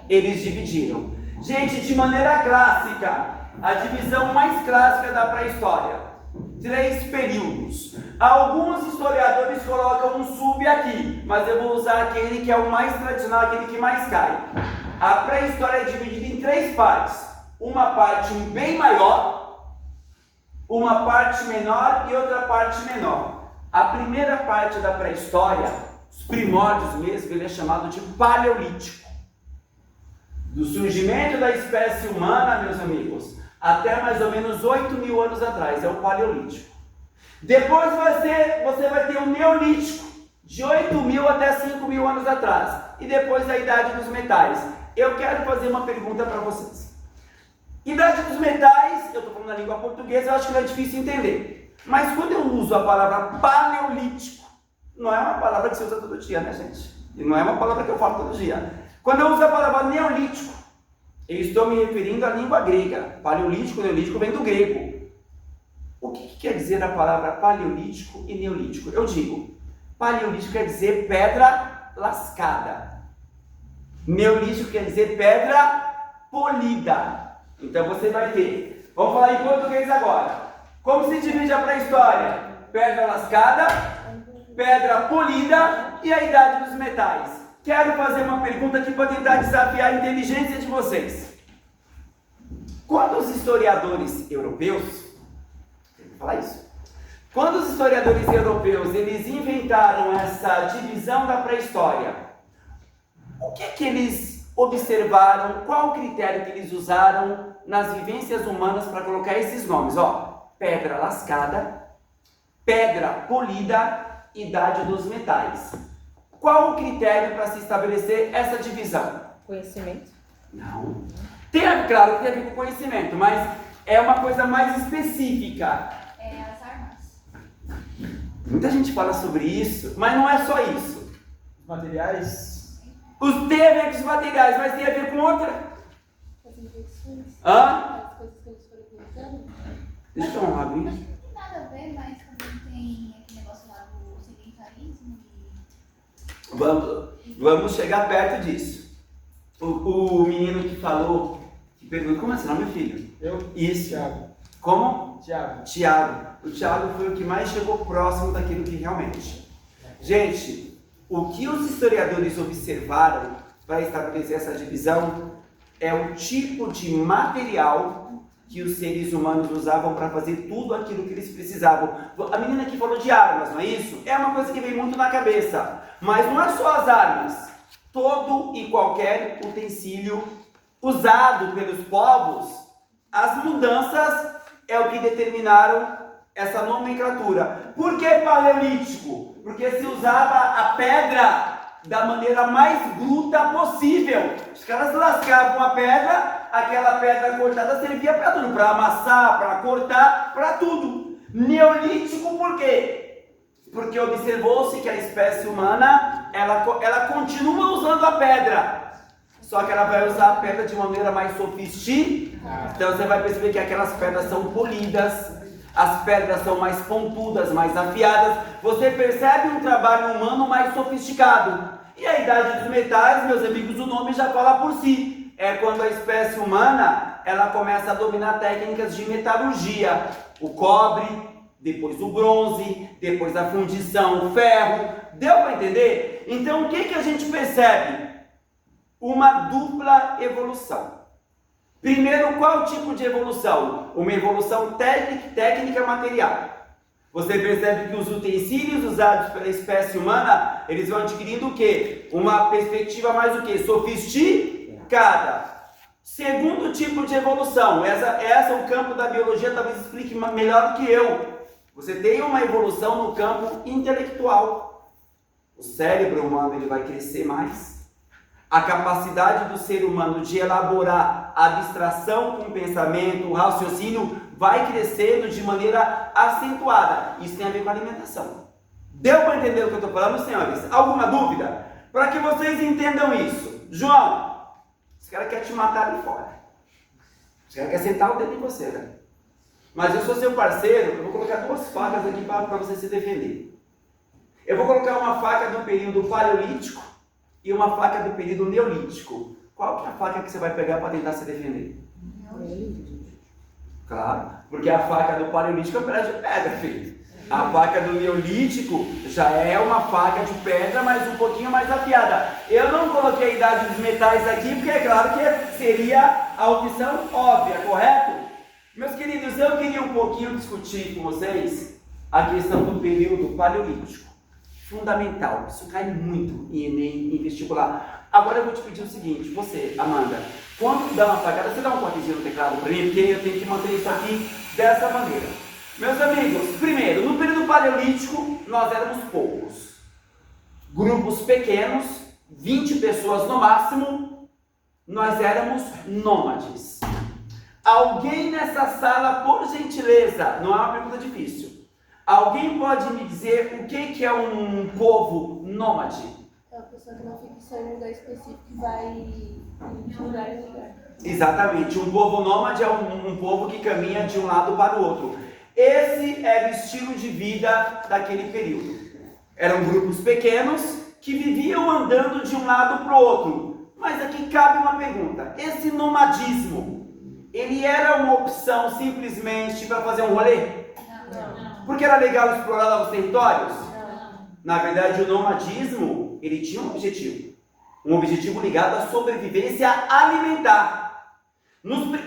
Eles dividiram. Gente, de maneira clássica, a divisão mais clássica da pré-história. 3 períodos. Alguns historiadores colocam um sub aqui, mas eu vou usar aquele que é o mais tradicional, aquele que mais cai. A pré-história é dividida em 3 partes. Uma parte bem maior, uma parte menor e outra parte menor. A primeira parte da pré-história, os primórdios mesmo, ele é chamado de Paleolítico. Do surgimento da espécie humana, meus amigos, até mais ou menos 8.000 anos atrás, é o Paleolítico. Depois você vai ter o Neolítico, de 8.000 até 5.000 anos atrás. E depois a Idade dos Metais. Eu quero fazer uma pergunta para vocês. Idade dos Metais, eu estou falando na língua portuguesa, eu acho que não é difícil entender. Mas quando eu uso a palavra Paleolítico, não é uma palavra que se usa todo dia, né, gente? E não é uma palavra que eu falo todo dia. Quando eu uso a palavra Neolítico, eu estou me referindo à língua grega. Paleolítico, Neolítico vem do grego. O que quer dizer a palavra Paleolítico e Neolítico? Eu digo, Paleolítico quer dizer pedra lascada. Neolítico quer dizer pedra polida. Então você vai ter, vamos falar em português agora. Como se divide a pré-história? Pedra lascada, pedra polida e a Idade dos Metais. Quero fazer uma pergunta aqui para tentar desafiar a inteligência de vocês. Quando os historiadores europeus, tem que falar isso. Quando os historiadores europeus eles inventaram essa divisão da pré-história, o que eles observaram? Qual o critério que eles usaram nas vivências humanas para colocar esses nomes? Ó, pedra lascada, pedra polida, Idade dos Metais. Qual o critério para se estabelecer essa divisão? Conhecimento. Não. Claro que tem a ver com conhecimento, mas é uma coisa mais específica. É as armas. Muita gente fala sobre isso, mas não é só isso. Os materiais. Tem a ver com os materiais, mas tem a ver com outra. As invenções. Hã? As coisas que eles foram inventando. Deixa eu abrir. Não tem nada a ver, mas também tem aquele negócio lá do sedentarismo e... Vamos chegar perto disso. O menino que falou, que perguntou, como é seu nome, filho? Eu? Isso. Tiago. Como? Tiago. Tiago. O Tiago foi o que mais chegou próximo daquilo que realmente. Gente, o que os historiadores observaram para estabelecer essa divisão é o tipo de material que os seres humanos usavam para fazer tudo aquilo que eles precisavam. A menina aqui falou de armas, não é isso? É uma coisa que vem muito na cabeça. Mas não é só as armas. Todo e qualquer utensílio usado pelos povos, as mudanças é o que determinaram essa nomenclatura. Por que Paleolítico? Porque se usava a pedra da maneira mais bruta possível. Os caras lascavam a pedra, aquela pedra cortada servia para tudo, para amassar, para cortar, para tudo. Neolítico por quê? Porque observou-se que a espécie humana, ela continua usando a pedra, só que ela vai usar a pedra de uma maneira mais sofisticada. Então você vai perceber que aquelas pedras são polidas, as pedras são mais pontudas, mais afiadas. Você percebe um trabalho humano mais sofisticado. E a Idade dos Metais, meus amigos, o nome já fala por si. É quando a espécie humana, ela começa a dominar técnicas de metalurgia. O cobre, depois o bronze, depois a fundição, o ferro. Deu para entender? Então o que a gente percebe? Uma dupla evolução. Primeiro, qual tipo de evolução? Uma evolução técnica material. Você percebe que os utensílios usados pela espécie humana, eles vão adquirindo o quê? Uma perspectiva mais o quê? Sofisticada. Segundo tipo de evolução, essa o campo da biologia talvez explique melhor do que eu. Você tem uma evolução no campo intelectual. O cérebro humano ele vai crescer mais. A capacidade do ser humano de elaborar abstração com pensamento, raciocínio, vai crescendo de maneira acentuada. Isso tem a ver com a alimentação. Deu para entender o que eu estou falando, senhores? Alguma dúvida? Para que vocês entendam isso. João, esse cara quer te matar ali fora. Esse cara quer sentar o dedo em você, né? Mas eu sou seu parceiro, eu vou colocar duas facas aqui para você se defender. Eu vou colocar uma faca do período paleolítico e uma faca do período neolítico. Qual que é a faca que você vai pegar para tentar se defender? Claro, porque a faca do paleolítico é pedaço de pedra, filho. A faca do neolítico já é uma faca de pedra, mas um pouquinho mais afiada. Eu não coloquei a Idade dos Metais aqui, porque é claro que seria a opção óbvia, correto? Meus queridos, eu queria um pouquinho discutir com vocês a questão do período paleolítico. Fundamental, isso cai muito em Enem, em vestibular. Agora eu vou te pedir o seguinte, você, Amanda, quando dá uma apagada, você dá um toquezinho no teclado para mim, porque eu tenho que manter isso aqui dessa maneira. Meus amigos, primeiro, no período paleolítico, nós éramos poucos. Grupos pequenos, 20 pessoas no máximo, nós éramos nômades. Alguém nessa sala, por gentileza, não é uma pergunta difícil, alguém pode me dizer o que é um povo nômade? É uma pessoa que não fica só em um lugar específico que vai de lugar em lugar. Exatamente, um povo nômade é um povo que caminha de um lado para o outro. Esse era o estilo de vida daquele período. Eram grupos pequenos que viviam andando de um lado para o outro. Mas aqui cabe uma pergunta, esse nomadismo, ele era uma opção simplesmente para fazer um rolê? Não. Porque era legal explorar novos territórios? Na verdade, o nomadismo, ele tinha um objetivo ligado à sobrevivência alimentar.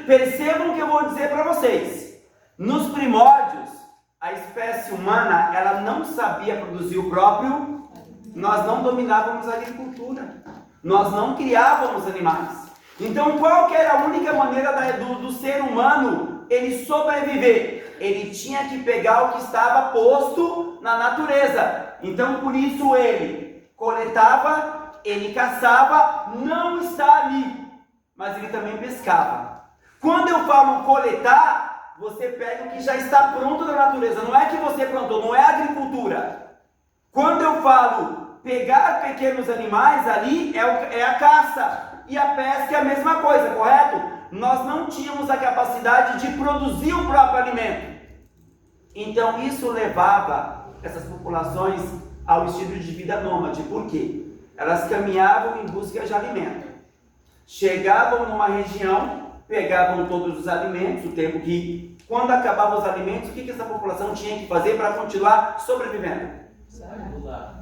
Percebam o que eu vou dizer para vocês. Nos primórdios, a espécie humana, ela não sabia produzir o próprio, nós não dominávamos a agricultura, nós não criávamos animais. Então, qual que era a única maneira do ser humano ele sobreviver? Ele tinha que pegar o que estava posto na natureza. Então, por isso ele coletava, ele caçava, não está ali, mas ele também pescava. Quando eu falo coletar, você pega o que já está pronto da natureza. Não é que você plantou, não é agricultura. Quando eu falo pegar pequenos animais, ali é a caça. E a pesca é a mesma coisa, correto? Nós não tínhamos a capacidade de produzir o próprio alimento. Então isso levava essas populações ao estilo de vida nômade. Por quê? Elas caminhavam em busca de alimento. Chegavam numa região, pegavam todos os alimentos, o tempo que, quando acabavam os alimentos, o que essa população tinha que fazer para continuar sobrevivendo?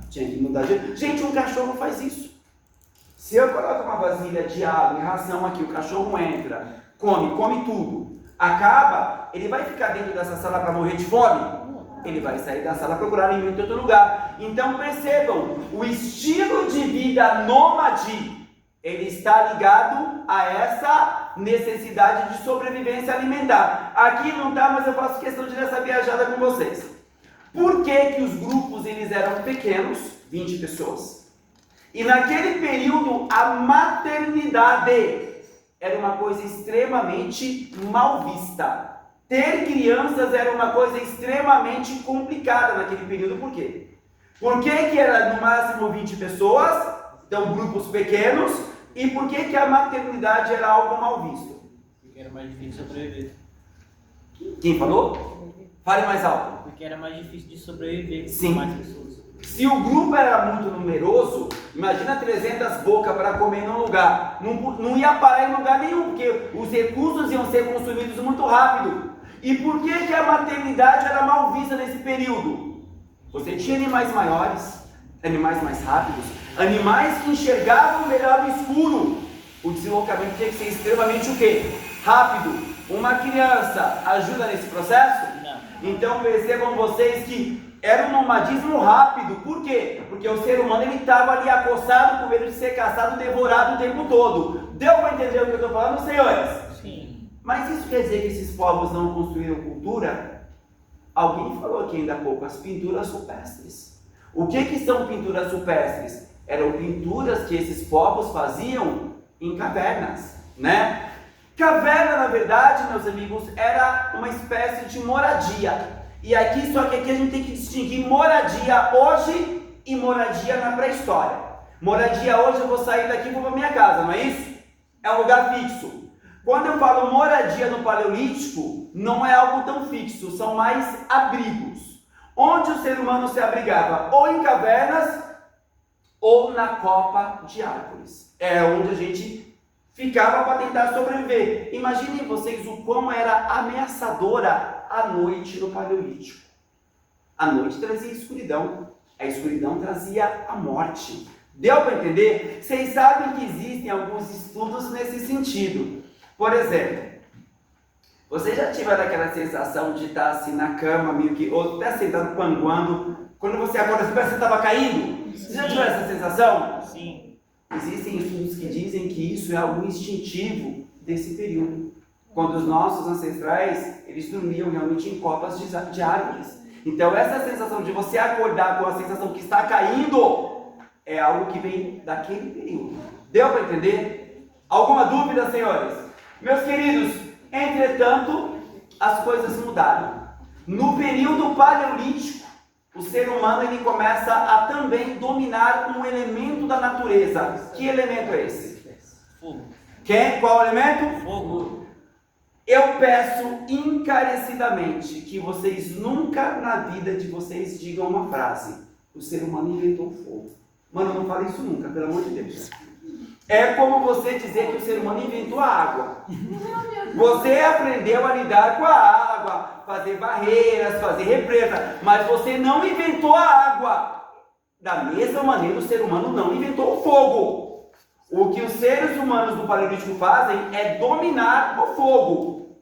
Tinha que mudar de... Gente, um cachorro faz isso. Se eu coloco uma vasilha de água e ração aqui, o cachorro entra, come tudo, acaba, ele vai ficar dentro dessa sala para morrer de fome? Ele vai sair da sala procurar alimento em outro lugar. Então percebam, o estilo de vida nômade, ele está ligado a essa necessidade de sobrevivência alimentar. Aqui não está, mas eu faço questão de dar essa viajada com vocês. Por que os grupos eles eram pequenos, 20 pessoas? E naquele período, a maternidade era uma coisa extremamente mal vista. Ter crianças era uma coisa extremamente complicada naquele período. Por quê? Por que era no máximo 20 pessoas, então grupos pequenos, e por que a maternidade era algo mal visto? Porque era mais difícil sobreviver. Quem falou? Fale mais alto. Porque era mais difícil de sobreviver Sim. com mais pessoas. Se o grupo era muito numeroso, imagina 300 bocas para comer num lugar. Não ia parar em lugar nenhum, porque os recursos iam ser consumidos muito rápido. E por que a maternidade era mal vista nesse período? Você tinha animais maiores, animais mais rápidos, animais que enxergavam melhor no escuro. O deslocamento tinha que ser extremamente o quê? Rápido. Uma criança ajuda nesse processo? Não. Então percebam vocês que era um nomadismo rápido. Por quê? Porque o ser humano estava ali acossado com medo de ser caçado, devorado o tempo todo. Deu para entender o que eu estou falando, senhores? Sim. Mas isso quer dizer que esses povos não construíram cultura? Alguém falou aqui ainda há pouco, as pinturas rupestres. O que são pinturas rupestres? Eram pinturas que esses povos faziam em cavernas, né? Caverna, na verdade, meus amigos, era uma espécie de moradia. E aqui, só que aqui a gente tem que distinguir moradia hoje e moradia na pré-história. Moradia hoje, eu vou sair daqui e vou para minha casa, não é isso? É um lugar fixo. Quando eu falo moradia no Paleolítico, não é algo tão fixo, são mais abrigos. Onde o ser humano se abrigava? Ou em cavernas, ou na copa de árvores. É onde a gente ficava para tentar sobreviver. Imaginem vocês o quão era ameaçadora a noite no Paleolítico. A noite trazia escuridão, a escuridão trazia a morte. Deu para entender? Vocês sabem que existem alguns estudos nesse sentido. Por exemplo, Você já tiveram aquela sensação de estar assim na cama, meio que, ou até sentado panguando, quando você acorda, você parece que estava caindo? Você já tiveram essa sensação? Sim. Existem estudos que dizem que isso é algo instintivo desse período. Quando os nossos ancestrais, eles dormiam realmente em copas de árvores. Então essa sensação de você acordar com a sensação que está caindo, é algo que vem daquele período. Deu para entender? Alguma dúvida, senhores? Meus queridos, entretanto, as coisas mudaram. No período paleolítico, o ser humano ele começa a também dominar um elemento da natureza. Que elemento é esse? Fogo. Qual elemento? Fogo. Eu peço encarecidamente que vocês nunca na vida de vocês digam uma frase: o ser humano inventou o fogo. Mano, não fale isso nunca, pelo amor de Deus. É como você dizer que o ser humano inventou a água. Você aprendeu a lidar com a água, fazer barreiras, fazer represa, mas você não inventou a água. Da mesma maneira, o ser humano não inventou o fogo. O que os seres humanos do Paleolítico fazem é dominar o fogo.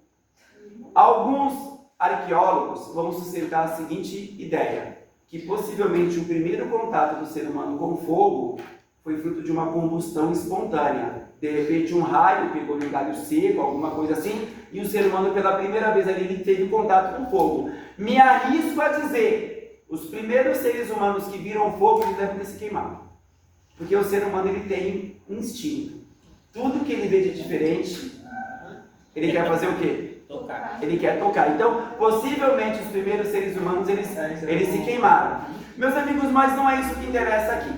Alguns arqueólogos vão sustentar a seguinte ideia, que possivelmente o primeiro contato do ser humano com o fogo foi fruto de uma combustão espontânea. De repente um raio pegou no galho seco, alguma coisa assim, e o ser humano pela primeira vez ali ele teve contato com fogo. Me arrisco a dizer, os primeiros seres humanos que viram fogo, eles devem ter se queimado. Porque o ser humano ele tem instinto. Tudo que ele vê de diferente, ele quer fazer o quê? Tocar. Ele quer tocar. Então, possivelmente os primeiros seres humanos eles se queimaram. Meus amigos, mas não é isso que interessa aqui.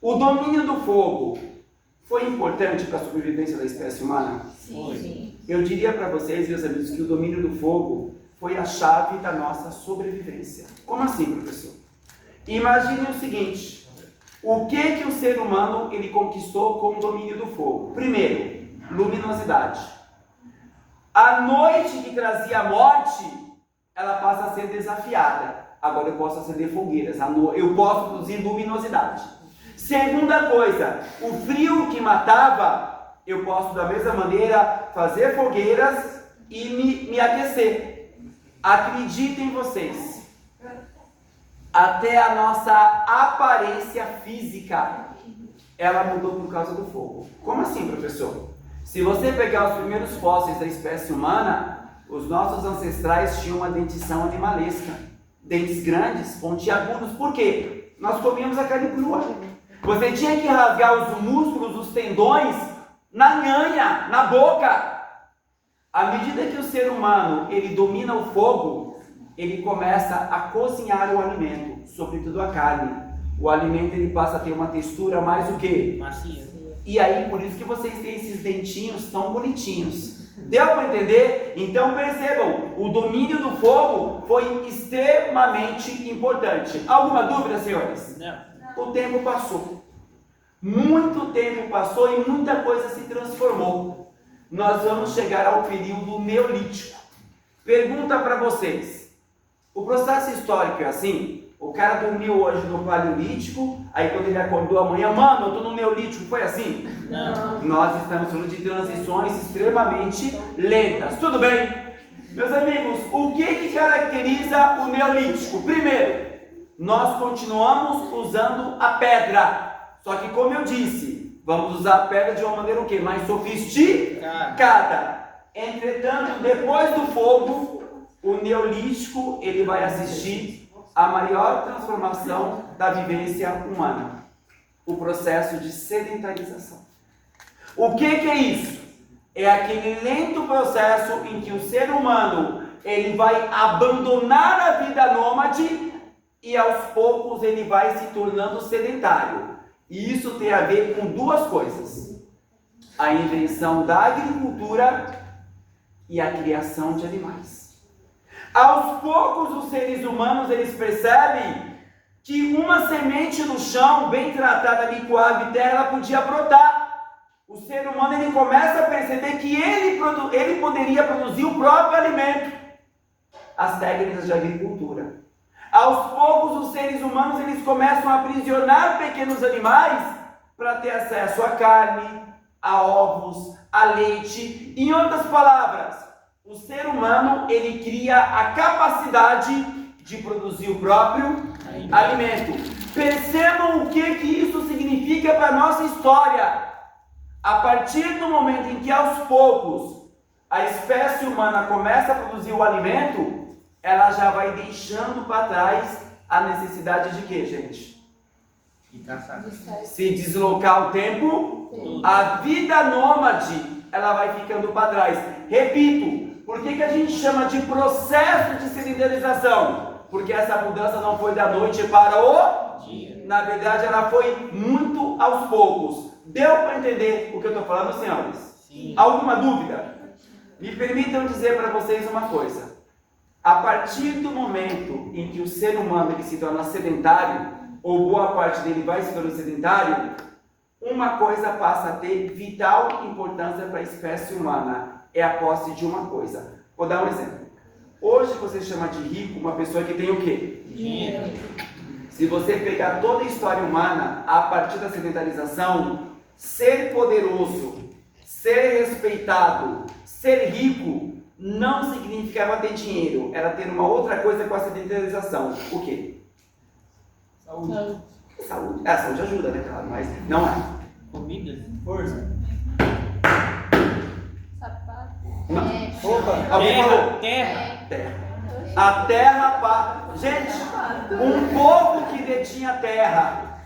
O domínio do fogo foi importante para a sobrevivência da espécie humana? Sim. Eu diria para vocês, meus amigos, que o domínio do fogo foi a chave da nossa sobrevivência. Como assim, professor? Imagine o seguinte: o que o ser humano ele conquistou com o domínio do fogo? Primeiro, luminosidade. A noite que trazia a morte, ela passa a ser desafiada. Agora eu posso acender fogueiras, eu posso produzir luminosidade. Segunda coisa, o frio que matava, eu posso da mesma maneira fazer fogueiras e me aquecer. Acreditem vocês, até a nossa aparência física, ela mudou por causa do fogo. Como assim, professor? Se você pegar os primeiros fósseis da espécie humana, os nossos ancestrais tinham uma dentição animalesca. Dentes grandes, pontiagudos. Por quê? Nós comíamos a carne crua. Você tinha que rasgar os músculos, os tendões, na nhanha, na boca. À medida que o ser humano ele domina o fogo, ele começa a cozinhar o alimento, sobretudo a carne. O alimento ele passa a ter uma textura mais o quê? Macia. E aí, por isso que vocês têm esses dentinhos tão bonitinhos. Deu para entender? Então percebam, o domínio do fogo foi extremamente importante. Alguma dúvida, senhores? Não. O tempo passou. Muito tempo passou e muita coisa se transformou. Nós vamos chegar ao período neolítico. Pergunta para vocês. O processo histórico é assim? O cara dormiu hoje no paleolítico, aí quando ele acordou amanhã, mano, eu tô no neolítico, foi assim? Não. Nós estamos falando de transições extremamente lentas, tudo bem? Meus amigos, o que caracteriza o neolítico? Primeiro, nós continuamos usando a pedra, só que como eu disse, vamos usar a pedra de uma maneira o quê? Mais sofisticada. Entretanto, depois do fogo, o neolítico ele vai assistir a maior transformação da vivência humana, o processo de sedentarização. O que é isso? É aquele lento processo em que o ser humano ele vai abandonar a vida nômade e aos poucos ele vai se tornando sedentário. E isso tem a ver com duas coisas: a invenção da agricultura e a criação de animais. Aos poucos os seres humanos eles percebem que uma semente no chão, bem tratada ali com água e terra, ela podia brotar. O ser humano ele começa a perceber que ele poderia produzir o próprio alimento. As técnicas de agricultura. Aos poucos os seres humanos eles começam a aprisionar pequenos animais para ter acesso a carne, a ovos, a leite. Em outras palavras, o ser humano, ele cria a capacidade de produzir o próprio alimento. Percebam o que isso significa para a nossa história. A partir do momento em que aos poucos a espécie humana começa a produzir o alimento, ela já vai deixando para trás a necessidade de quê, gente? Se deslocar o tempo, a vida nômade, ela vai ficando para trás. Repito, por que a gente chama de processo de sedentarização? Porque essa mudança não foi da noite para o dia. Na verdade, ela foi muito aos poucos. Deu para entender o que eu estou falando, senhores? Sim. Alguma dúvida? Me permitam dizer para vocês uma coisa. A partir do momento em que o ser humano ele se torna sedentário, ou boa parte dele vai se tornar sedentário, uma coisa passa a ter vital importância para a espécie humana. É a posse de uma coisa. Vou dar um exemplo. Hoje você chama de rico uma pessoa que tem o quê? Dinheiro. Se você pegar toda a história humana, a partir da sedentarização, ser poderoso, ser respeitado, ser rico, não significava ter dinheiro. Era ter uma outra coisa com a sedentarização. O quê? Saúde. Saúde. A saúde ajuda, né, claro, mas não é. Comida, força. Sapato. Opa, alguém falou? Terra. A terra, gente, um povo que detinha terra,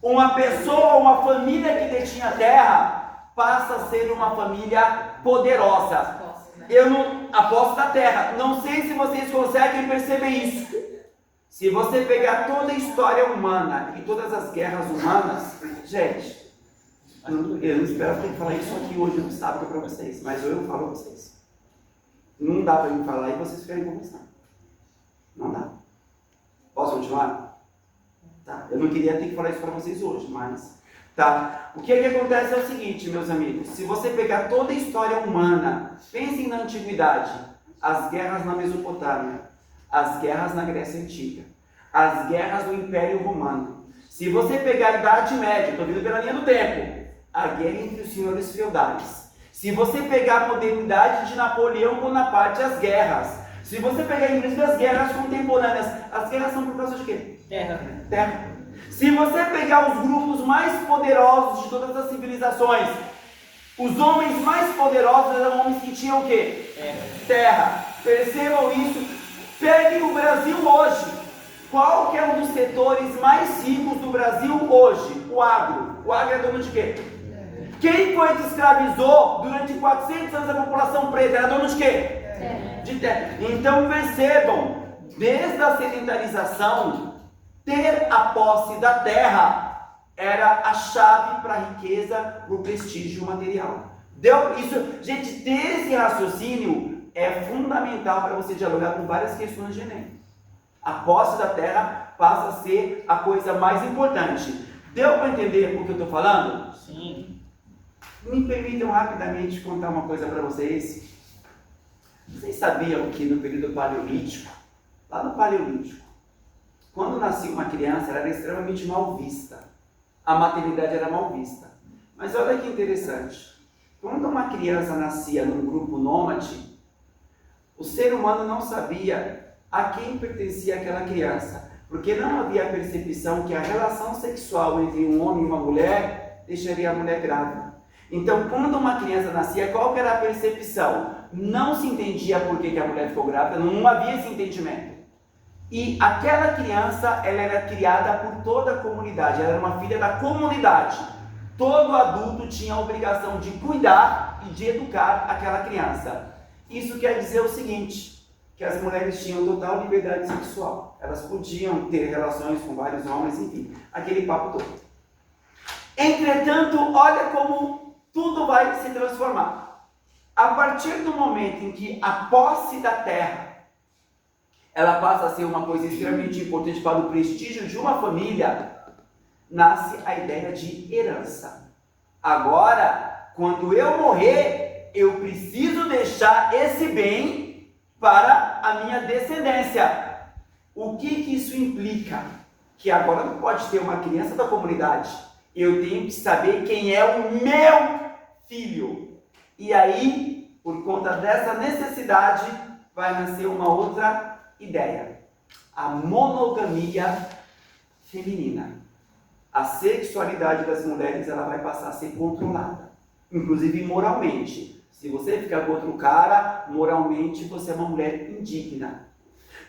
uma pessoa, uma família que detinha terra, passa a ser uma família poderosa. Eu não aposto da terra. Não sei se vocês conseguem perceber isso. Se você pegar toda a história humana e todas as guerras humanas, gente, eu não espero ter que falar isso aqui hoje no sábado para vocês, mas eu falo para vocês. Não dá para mim falar e vocês ficarem conversando. Não dá. Posso continuar? Tá. Eu não queria ter que falar isso para vocês hoje, mas... Tá. O que acontece é o seguinte, meus amigos. Se você pegar toda a história humana, pensem na antiguidade, as guerras na Mesopotâmia, as guerras na Grécia Antiga, as guerras do Império Romano. Se você pegar a Idade Média, estou vindo pela linha do tempo, a guerra entre os senhores feudais. Se você pegar a modernidade de Napoleão Bonaparte, as guerras. Se você pegar inclusive as guerras contemporâneas, as guerras são por causa de quê? Terra. Se você pegar os grupos mais poderosos de todas as civilizações, os homens mais poderosos eram homens que tinham o quê? Terra. Percebam isso. Peguem o Brasil hoje. Qual que é um dos setores mais ricos do Brasil hoje? O agro. O agro é dono de quê? Quem foi que escravizou durante 400 anos a população preta? Era dono de quê? De terra. Então percebam, desde a sedentarização, ter a posse da terra era a chave para a riqueza, para o prestígio material. Deu isso, gente, ter esse raciocínio é fundamental para você dialogar com várias questões de Enem. A posse da terra passa a ser a coisa mais importante. Deu para entender o que eu estou falando? Sim. Me permitam rapidamente contar uma coisa para vocês. Vocês sabiam que no período paleolítico, lá no paleolítico, quando nascia uma criança, ela era extremamente mal vista. A maternidade era mal vista. Mas olha que interessante. Quando uma criança nascia num grupo nômade, o ser humano não sabia a quem pertencia aquela criança. Porque não havia a percepção que a relação sexual entre um homem e uma mulher deixaria a mulher grávida. Então, quando uma criança nascia, qual que era a percepção? Não se entendia por que a mulher ficou grávida, não havia esse entendimento. E aquela criança, ela era criada por toda a comunidade, ela era uma filha da comunidade. Todo adulto tinha a obrigação de cuidar e de educar aquela criança. Isso quer dizer o seguinte, que as mulheres tinham total liberdade sexual. Elas podiam ter relações com vários homens, enfim, aquele papo todo. Entretanto, olha como tudo vai se transformar. A partir do momento em que a posse da terra ela passa a ser uma coisa extremamente importante para o prestígio de uma família, nasce a ideia de herança. Agora, quando eu morrer, eu preciso deixar esse bem para a minha descendência. O que isso implica? Que agora não pode ter uma criança da comunidade. Eu tenho que saber quem é o meu filho. E aí por conta dessa necessidade, vai nascer uma outra ideia. A monogamia feminina. A sexualidade das mulheres ela vai passar a ser controlada, inclusive moralmente. Se você ficar com outro cara, moralmente você é uma mulher indigna.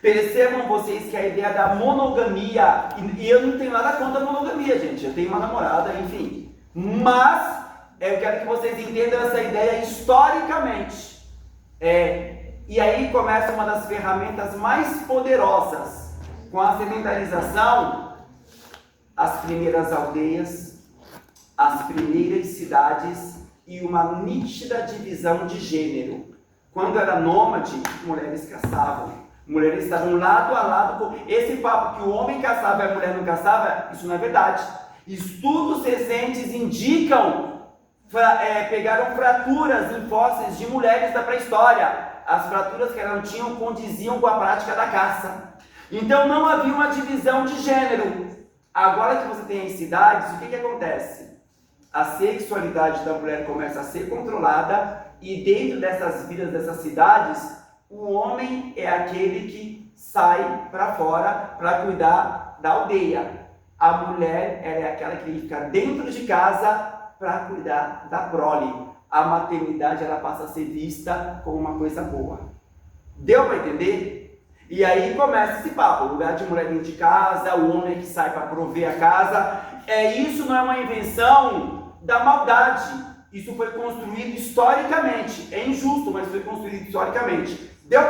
Percebam vocês que a ideia da monogamia, e eu não tenho nada contra a monogamia, gente, eu tenho uma namorada, enfim, mas eu quero que vocês entendam essa ideia historicamente. E aí começa uma das ferramentas mais poderosas. Com a sedentarização, as primeiras aldeias, as primeiras cidades e uma nítida divisão de gênero. Quando era nômade, mulheres caçavam. Mulheres estavam lado a lado. Esse papo que o homem caçava e a mulher não caçava, isso não é verdade. Estudos recentes indicam, pegaram fraturas em fósseis de mulheres da pré-história. As fraturas que elas tinham condiziam com a prática da caça. Então não havia uma divisão de gênero. Agora que você tem as cidades, o que acontece? A sexualidade da mulher começa a ser controlada e dentro dessas vidas, dessas cidades, o homem é aquele que sai para fora para cuidar da aldeia. A mulher ela é aquela que fica dentro de casa para cuidar da prole. A maternidade ela passa a ser vista como uma coisa boa. Deu para entender? E aí começa esse papo, o lugar de mulher dentro de casa, o homem que sai para prover a casa. Isso não é uma invenção da maldade. Isso foi construído historicamente. É injusto, mas foi construído historicamente. Deu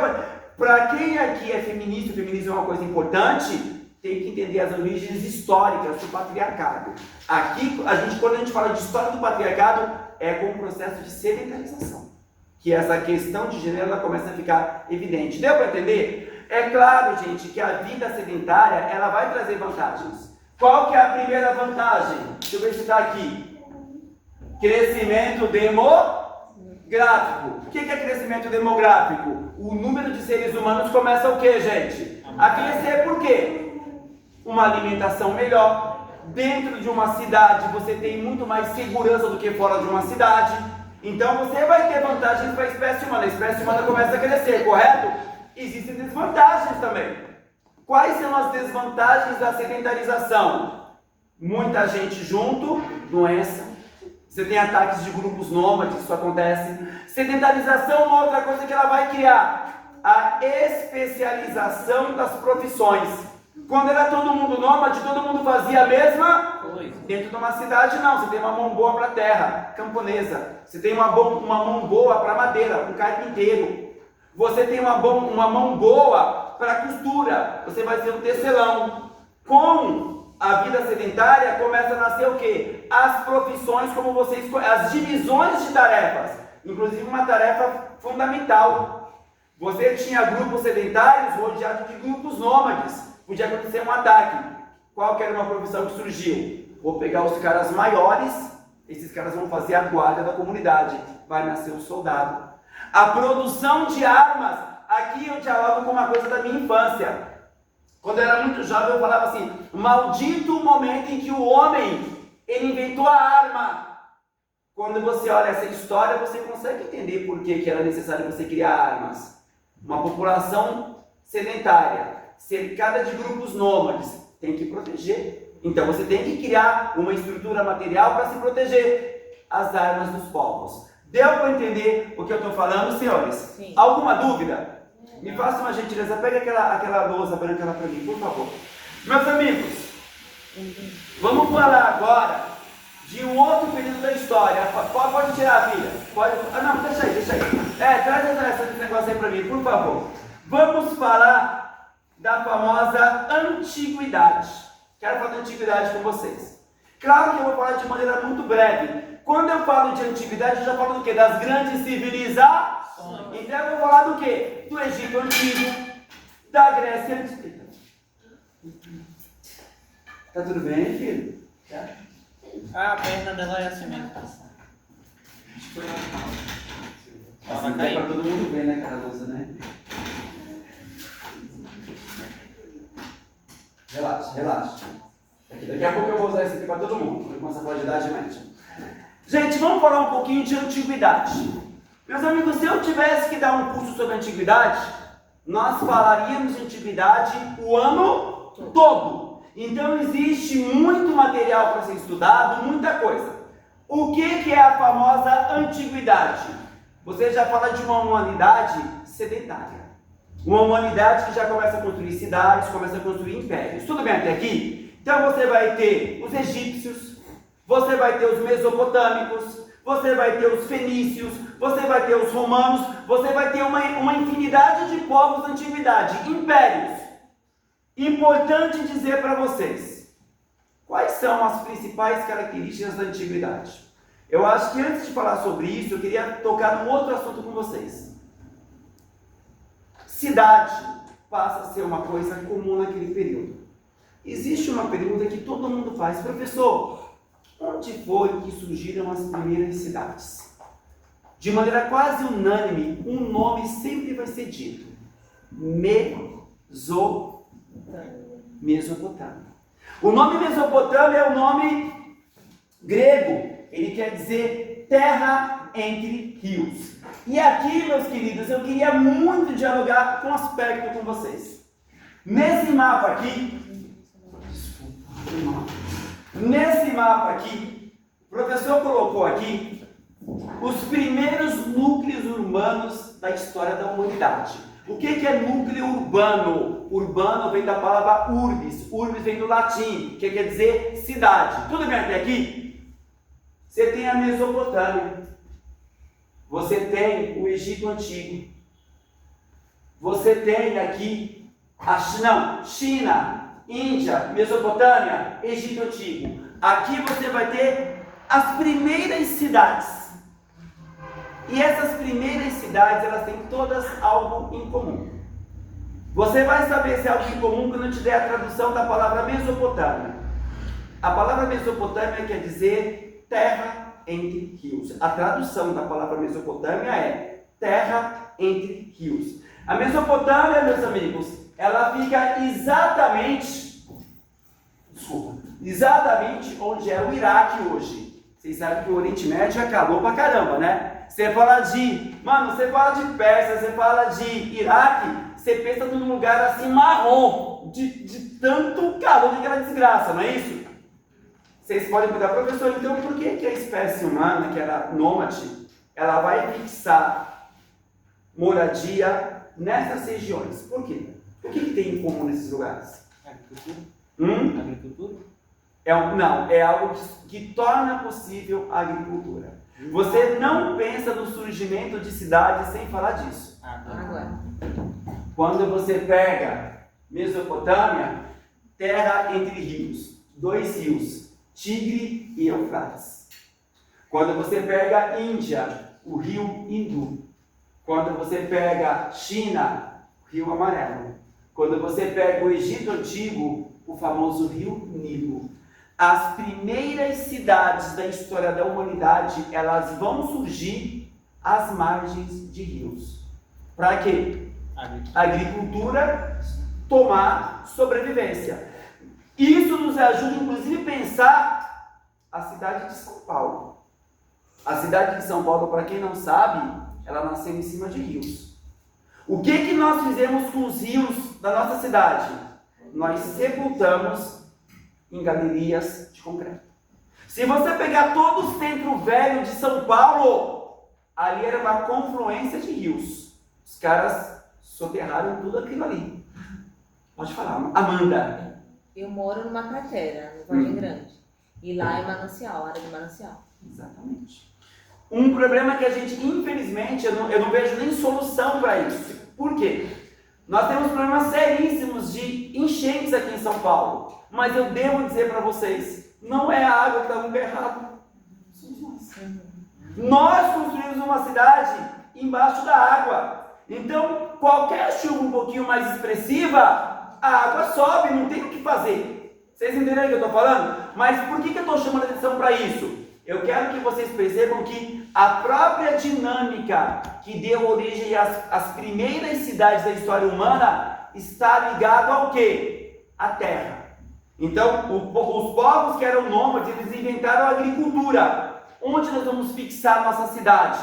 para quem aqui é feminista, o feminismo é uma coisa importante, tem que entender as origens históricas do patriarcado. Aqui, quando a gente fala de história do patriarcado, é com o processo de sedentarização. Que essa questão de gênero ela começa a ficar evidente. Deu para entender? É claro, gente, que a vida sedentária ela vai trazer vantagens. Qual que é a primeira vantagem? Deixa eu ver se está aqui. Crescimento demográfico. O que é crescimento demográfico? O número de seres humanos começa o quê, gente? A crescer por quê? Uma alimentação melhor. Dentro de uma cidade você tem muito mais segurança do que fora de uma cidade. Então você vai ter vantagens para a espécie humana. A espécie humana começa a crescer, correto? Existem desvantagens também. Quais são as desvantagens da sedentarização? Muita gente junto, doença. Você tem ataques de grupos nômades, isso acontece. Sedentarização é uma outra coisa que ela vai criar. A especialização das profissões. Quando era todo mundo nômade, todo mundo fazia a mesma coisa. Dentro de uma cidade não, você tem uma mão boa para terra, camponesa. Você tem uma mão boa para madeira, um carpinteiro. Você tem uma mão boa para costura, você vai ser um tecelão. Com a vida sedentária começa a nascer o quê? As profissões como vocês, as divisões de tarefas. Inclusive uma tarefa fundamental. Você tinha grupos sedentários rodeados de grupos nômades. Podia acontecer um ataque. Qual que era uma profissão que surgiu? Vou pegar os caras maiores, esses caras vão fazer a guarda da comunidade. Vai nascer um soldado. A produção de armas, aqui eu dialogo com uma coisa da minha infância. Quando eu era muito jovem eu falava assim, maldito o momento em que o homem, ele inventou a arma. Quando você olha essa história, você consegue entender por que era necessário você criar armas. Uma população sedentária, cercada de grupos nômades, tem que proteger. Então você tem que criar uma estrutura material para se proteger. As armas dos povos. Deu para entender o que eu estou falando, senhores? Sim. Alguma dúvida? Me faça uma gentileza, pega aquela lousa branca lá para mim, por favor. Meus amigos, vamos falar agora de um outro período da história. Pode tirar a filha. Pode. Não, deixa aí. Traz esse negócio aí para mim, por favor. Vamos falar da famosa antiguidade. Quero falar da antiguidade com vocês. Claro que eu vou falar de maneira muito breve. Quando eu falo de antiguidade, eu já falo do quê? Das grandes civilizações. Então eu vou falar do quê? Do Egito Antigo, da Grécia Antiga. Tá tudo bem, filho? Tá? A perna dela é assim mesmo. Assim dá pra todo mundo ver, né, cara, lousa, né? Relaxa. Daqui a pouco eu vou usar isso aqui para todo mundo, com essa qualidade média. Gente, vamos falar um pouquinho de antiguidade. Meus amigos, se eu tivesse que dar um curso sobre antiguidade, nós falaríamos de antiguidade o ano todo. Então existe muito material para ser estudado, muita coisa. O que é a famosa antiguidade? Você já fala de uma humanidade sedentária. Uma humanidade que já começa a construir cidades, começa a construir impérios. Tudo bem até aqui? Então você vai ter os egípcios, você vai ter os mesopotâmicos, você vai ter os fenícios, você vai ter os romanos, você vai ter uma infinidade de povos da antiguidade, impérios. Importante dizer para vocês, quais são as principais características da antiguidade? Eu acho que antes de falar sobre isso, eu queria tocar num outro assunto com vocês. Cidade passa a ser uma coisa comum naquele período. Existe uma pergunta que todo mundo faz: professor, onde foi que surgiram as primeiras cidades? De maneira quase unânime, um nome sempre vai ser dito: Mesopotâmia. O nome Mesopotâmia é o nome grego. Ele quer dizer terra entre rios. E aqui, meus queridos, eu queria muito dialogar com um aspecto com vocês. Nesse mapa aqui, o professor colocou aqui os primeiros núcleos urbanos da história da humanidade. O que é núcleo urbano? Urbano vem da palavra urbis. Urbis vem do latim, que quer dizer cidade. Tudo bem até aqui? Você tem a Mesopotâmia. Você tem o Egito Antigo. Você tem aqui China, Índia, Mesopotâmia, Egito Antigo. Aqui você vai ter as primeiras cidades. E essas primeiras cidades, elas têm todas algo em comum. Você vai saber se é algo em comum quando eu te der a tradução da palavra Mesopotâmia. A palavra Mesopotâmia quer dizer terra entre rios. A tradução da palavra Mesopotâmia é terra entre rios. A Mesopotâmia, meus amigos, ela fica exatamente onde é o Iraque hoje. Vocês sabem que o Oriente Médio é calor pra caramba, né? Você fala de Pérsia, você fala de Iraque, você pensa num lugar assim marrom, de tanto calor, daquela desgraça, não é isso? Vocês podem perguntar, professor, então por que a espécie humana, que era nômade, ela vai fixar moradia nessas regiões? Por quê? O que tem em comum nesses lugares? Agricultura? Agricultura? É algo que torna possível a agricultura. Você não pensa no surgimento de cidades sem falar disso. Água. Quando você pega Mesopotâmia, terra entre rios, 2 rios, Tigre e Eufrates. Quando você pega Índia, o rio Hindu. Quando você pega China, o rio Amarelo. Quando você pega o Egito Antigo, o famoso rio Nilo. As primeiras cidades da história da humanidade, elas vão surgir às margens de rios. Para quê? Agricultura tomar sobrevivência. Isso nos ajuda, inclusive, a pensar a cidade de São Paulo. A cidade de São Paulo, para quem não sabe, ela nasceu em cima de rios. O que nós fizemos com os rios da nossa cidade? Nós sepultamos em galerias de concreto. Se você pegar todo o centro velho de São Paulo, ali era uma confluência de rios. Os caras soterraram tudo aquilo ali. Pode falar, Amanda. Eu moro numa cratera, no Vargem Grande. E lá é manancial, área de manancial. Exatamente. Um problema que a gente, infelizmente, eu não vejo nem solução para isso. Por quê? Nós temos problemas seríssimos de enchentes aqui em São Paulo. Mas eu devo dizer para vocês, não é a água que está no errado. Somos nós. Nós construímos uma cidade embaixo da água. Então, qualquer chuva um pouquinho mais expressiva, a água sobe, não tem o que fazer. Vocês entenderam o que eu estou falando? Mas por que eu estou chamando a atenção para isso? Eu quero que vocês percebam que a própria dinâmica que deu origem às primeiras cidades da história humana está ligada ao quê? À terra. Então, os povos que eram nômades, eles inventaram a agricultura. Onde nós vamos fixar nossa cidade?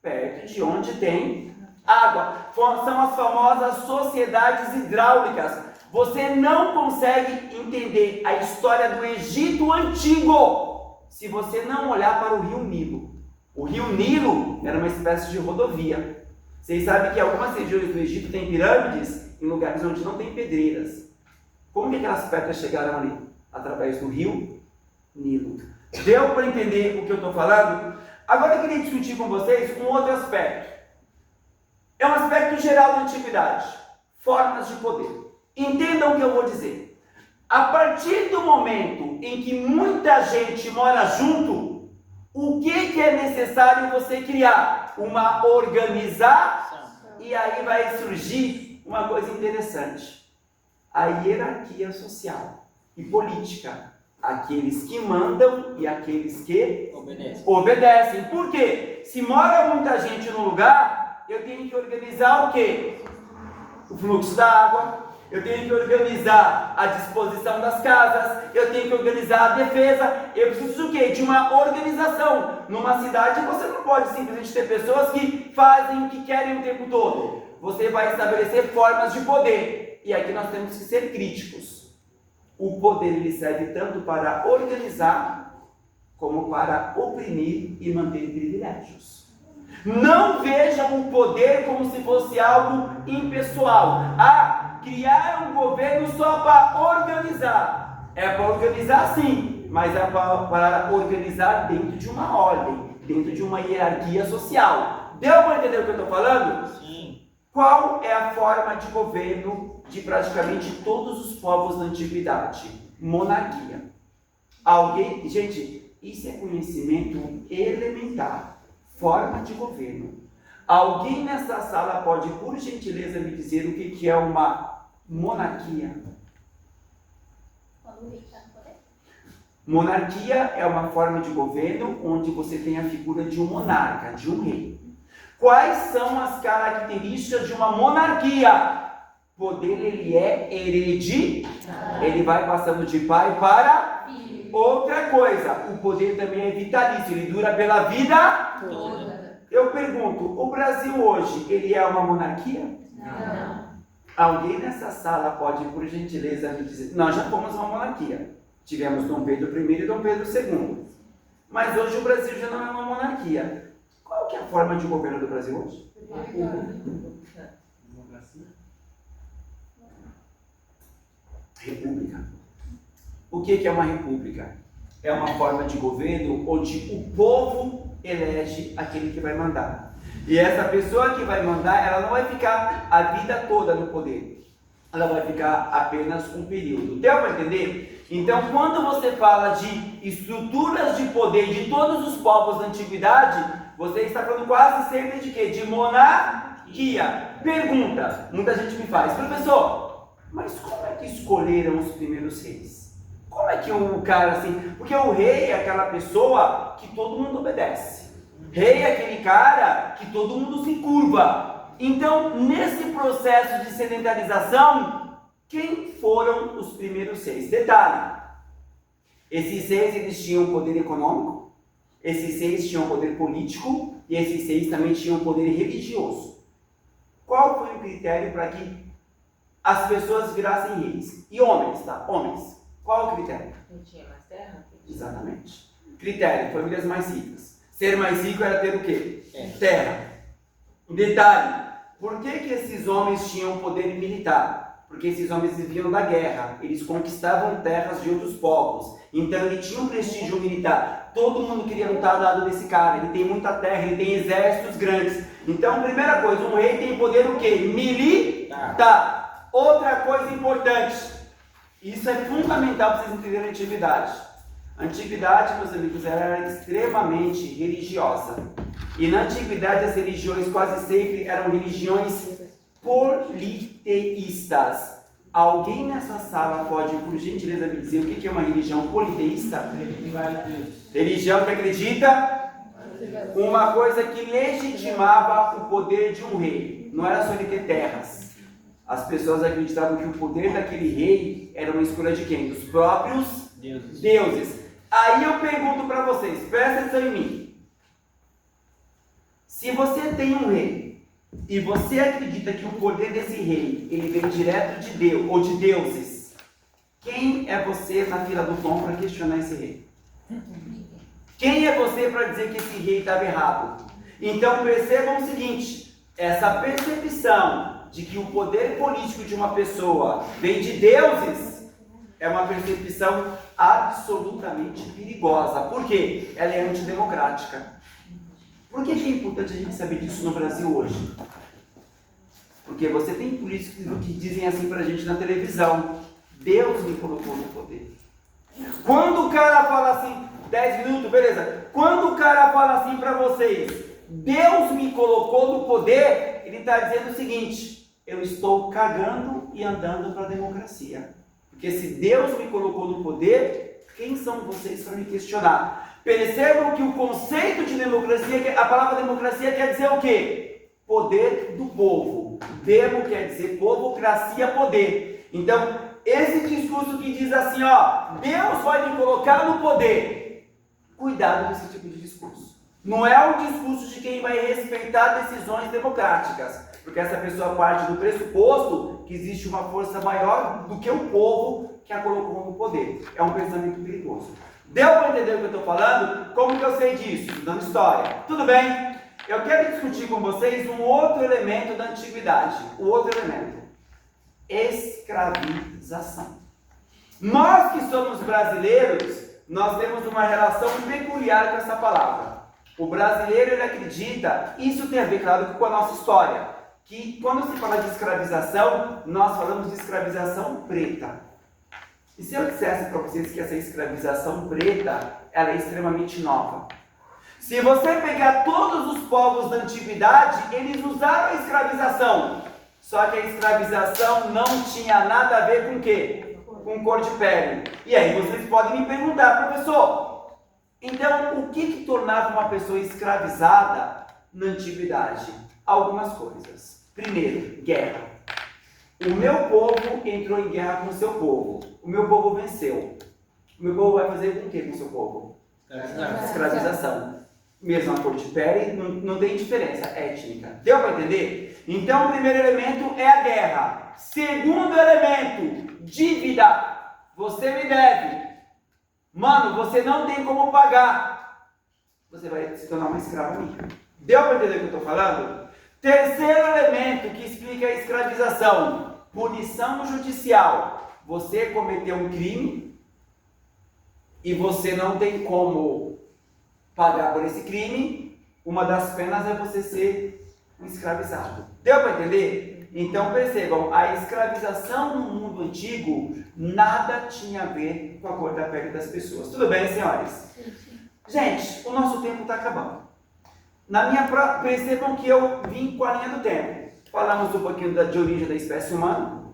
Perto de onde tem água. São as famosas sociedades hidráulicas. Você não consegue entender a história do Egito Antigo se você não olhar para o rio Nilo. O rio Nilo era uma espécie de rodovia. Vocês sabem que algumas regiões do Egito têm pirâmides em lugares onde não tem pedreiras. Como que aquelas pedras chegaram ali? Através do rio Nilo. Deu para entender o que eu estou falando? Agora eu queria discutir com vocês um outro aspecto. É um aspecto geral da antiguidade. Formas de poder. Entendam o que eu vou dizer. A partir do momento em que muita gente mora junto, o que é necessário você criar? Uma organização. E aí vai surgir uma coisa interessante. A hierarquia social e política. Aqueles que mandam e aqueles que obedecem. Por quê? Se mora muita gente no lugar, eu tenho que organizar o quê? O fluxo da água, eu tenho que organizar a disposição das casas, eu tenho que organizar a defesa, eu preciso do quê? De uma organização. Numa cidade você não pode simplesmente ter pessoas que fazem o que querem o tempo todo. Você vai estabelecer formas de poder. E aqui nós temos que ser críticos. O poder ele serve tanto para organizar, como para oprimir e manter privilégios. Não vejam o poder como se fosse algo impessoal. Criar um governo só para organizar. É para organizar sim, mas é para organizar dentro de uma ordem, dentro de uma hierarquia social. Deu para entender o que eu estou falando? Sim. Qual é a forma de governo de praticamente todos os povos da antiguidade? Monarquia. Gente, isso é conhecimento elementar. Forma de governo. Alguém nessa sala pode, por gentileza, me dizer o que é uma monarquia? Monarquia é uma forma de governo onde você tem a figura de um monarca, de um rei. Quais são as características de uma monarquia? Poder ele é hereditário. Ele vai passando de pai para filho. Outra coisa, o poder também é vitalício, ele dura pela vida toda. Eu pergunto, o Brasil hoje, ele é uma monarquia? Não. Alguém nessa sala pode, por gentileza, me dizer, nós já fomos uma monarquia. Tivemos Dom Pedro I e Dom Pedro II. Mas hoje o Brasil já não é uma monarquia. Qual que é a forma de governo do Brasil hoje? República. O que é uma república? É uma forma de governo onde o povo elege aquele que vai mandar. E essa pessoa que vai mandar, ela não vai ficar a vida toda no poder. Ela vai ficar apenas um período. Deu para entender? Então, quando você fala de estruturas de poder de todos os povos da antiguidade, você está falando quase sempre de quê? De monarquia. Pergunta, muita gente me faz, professor, mas como é que escolheram os primeiros reis? Como é que o cara assim... Porque o rei é aquela pessoa que todo mundo obedece. Rei é aquele cara que todo mundo se curva. Então, nesse processo de sedentarização, quem foram os primeiros reis? Detalhe, esses reis eles tinham poder econômico, esses reis tinham poder político e esses reis também tinham poder religioso. Qual foi o critério para que as pessoas virassem reis? E homens, tá? Homens. Qual o critério? Não tinha mais terra? Exatamente. Critério, famílias mais ricas. Ser mais rico era ter o quê? Terra. Detalhe, por que esses homens tinham poder militar? Porque esses homens viviam da guerra, eles conquistavam terras de outros povos. Então ele tinha um prestígio militar. Todo mundo queria lutar ao lado desse cara. Ele tem muita terra, ele tem exércitos grandes. Então, primeira coisa, um rei tem poder o quê? Militar. Outra coisa importante. Isso é fundamental para vocês entenderem a antiguidade. A antiguidade, meus amigos, era extremamente religiosa. E na antiguidade as religiões quase sempre eram religiões politeístas. Alguém nessa sala pode, por gentileza, me dizer o que é uma religião politeísta? Religião que acredita uma coisa que legitimava o poder de um rei. Não era só ele ter terras. As pessoas acreditavam que o poder daquele rei era uma escolha de quem? Dos próprios deuses. Aí eu pergunto para vocês, presta atenção em mim. Se você tem um rei e você acredita que o poder desse rei ele vem direto de Deus ou de deuses, quem é você na fila do pão para questionar esse rei? Quem é você para dizer que esse rei estava errado? Então percebam o seguinte, essa percepção de que o poder político de uma pessoa vem de deuses é uma percepção absolutamente perigosa. Por quê? Ela é antidemocrática. Por que é importante a gente saber disso no Brasil hoje? Porque você tem políticos que dizem assim pra gente na televisão: Deus me colocou no poder. Quando o cara fala assim, 10 minutos, beleza. Quando o cara fala assim pra vocês, Deus me colocou no poder, ele está dizendo o seguinte: eu estou cagando e andando para a democracia. Porque se Deus me colocou no poder, quem são vocês para me questionar? Percebam que o conceito de democracia, a palavra democracia quer dizer o quê? Poder do povo. Demo quer dizer povocracia, poder. Então, esse discurso que diz assim, ó, Deus vai me colocar no poder. Cuidado com esse tipo de discurso. Não é o discurso de quem vai respeitar decisões democráticas. Porque essa pessoa parte do pressuposto que existe uma força maior do que o povo que a colocou no poder. É um pensamento perigoso. Deu para entender o que eu estou falando? Como que eu sei disso? Estudando história. Tudo bem? Eu quero discutir com vocês um outro elemento da antiguidade. O outro elemento. Escravização. Nós que somos brasileiros, nós temos uma relação peculiar com essa palavra. O brasileiro, ele acredita, isso tem a ver, claro, com a nossa história, que quando se fala de escravização, nós falamos de escravização preta. E se eu dissesse para vocês que essa escravização preta, ela é extremamente nova. Se você pegar todos os povos da antiguidade, eles usaram a escravização. Só que a escravização não tinha nada a ver com o quê? Com cor de pele. E aí vocês podem me perguntar, professor, então o que tornava uma pessoa escravizada na antiguidade? Algumas coisas. Primeiro, guerra. O meu povo entrou em guerra com o seu povo. O meu povo venceu. O meu povo vai fazer com o que com o seu povo? Escravização. Mesma cor de pele, não tem diferença étnica. Deu para entender? Então o primeiro elemento é a guerra. Segundo elemento, dívida. Você me deve. Mano, você não tem como pagar. Você vai se tornar uma escrava minha. Deu para entender o que eu estou falando? Terceiro elemento que explica a escravização. Punição judicial. Você cometeu um crime e você não tem como pagar por esse crime. Uma das penas é você ser um escravizado. Deu para entender? Então percebam, a escravização no mundo antigo nada tinha a ver com a cor da pele das pessoas. Tudo bem, senhores? Gente, o nosso tempo está acabando. Percebam que eu vim com a linha do tempo. Falamos um pouquinho de origem da espécie humana,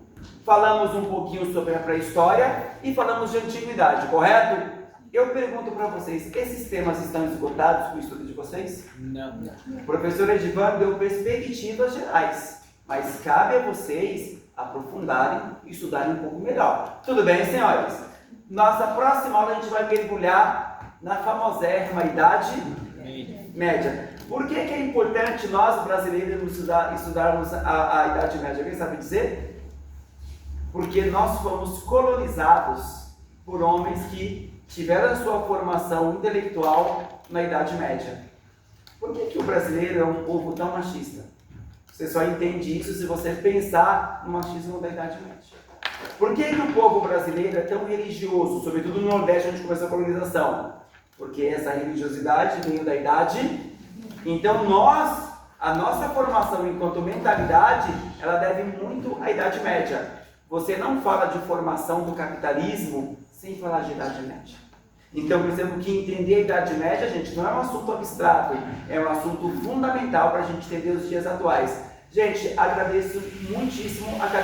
falamos um pouquinho sobre a pré-história e falamos de antiguidade, correto? Eu pergunto para vocês, esses temas estão esgotados com o estudo de vocês? Não. O professor Edivan deu perspectivas gerais, mas cabe a vocês aprofundarem e estudarem um pouco melhor. Tudo bem, senhores? Nossa próxima aula a gente vai mergulhar na famosérrima Idade Média. Por que é importante nós, brasileiros, estudarmos a Idade Média? Alguém sabe dizer? Porque nós fomos colonizados por homens que tiveram a sua formação intelectual na Idade Média. Por que o brasileiro é um povo tão machista? Você só entende isso se você pensar no machismo da Idade Média. Por que o povo brasileiro é tão religioso, sobretudo no Nordeste, onde começou a colonização? Porque essa religiosidade veio da Idade. Então a nossa formação enquanto mentalidade, ela deve muito à Idade Média. Você não fala de formação do capitalismo sem falar de Idade Média. Então, por exemplo, que entender a Idade Média, gente, não é um assunto abstrato, é um assunto fundamental para a gente entender os dias atuais. Gente, agradeço muitíssimo a cada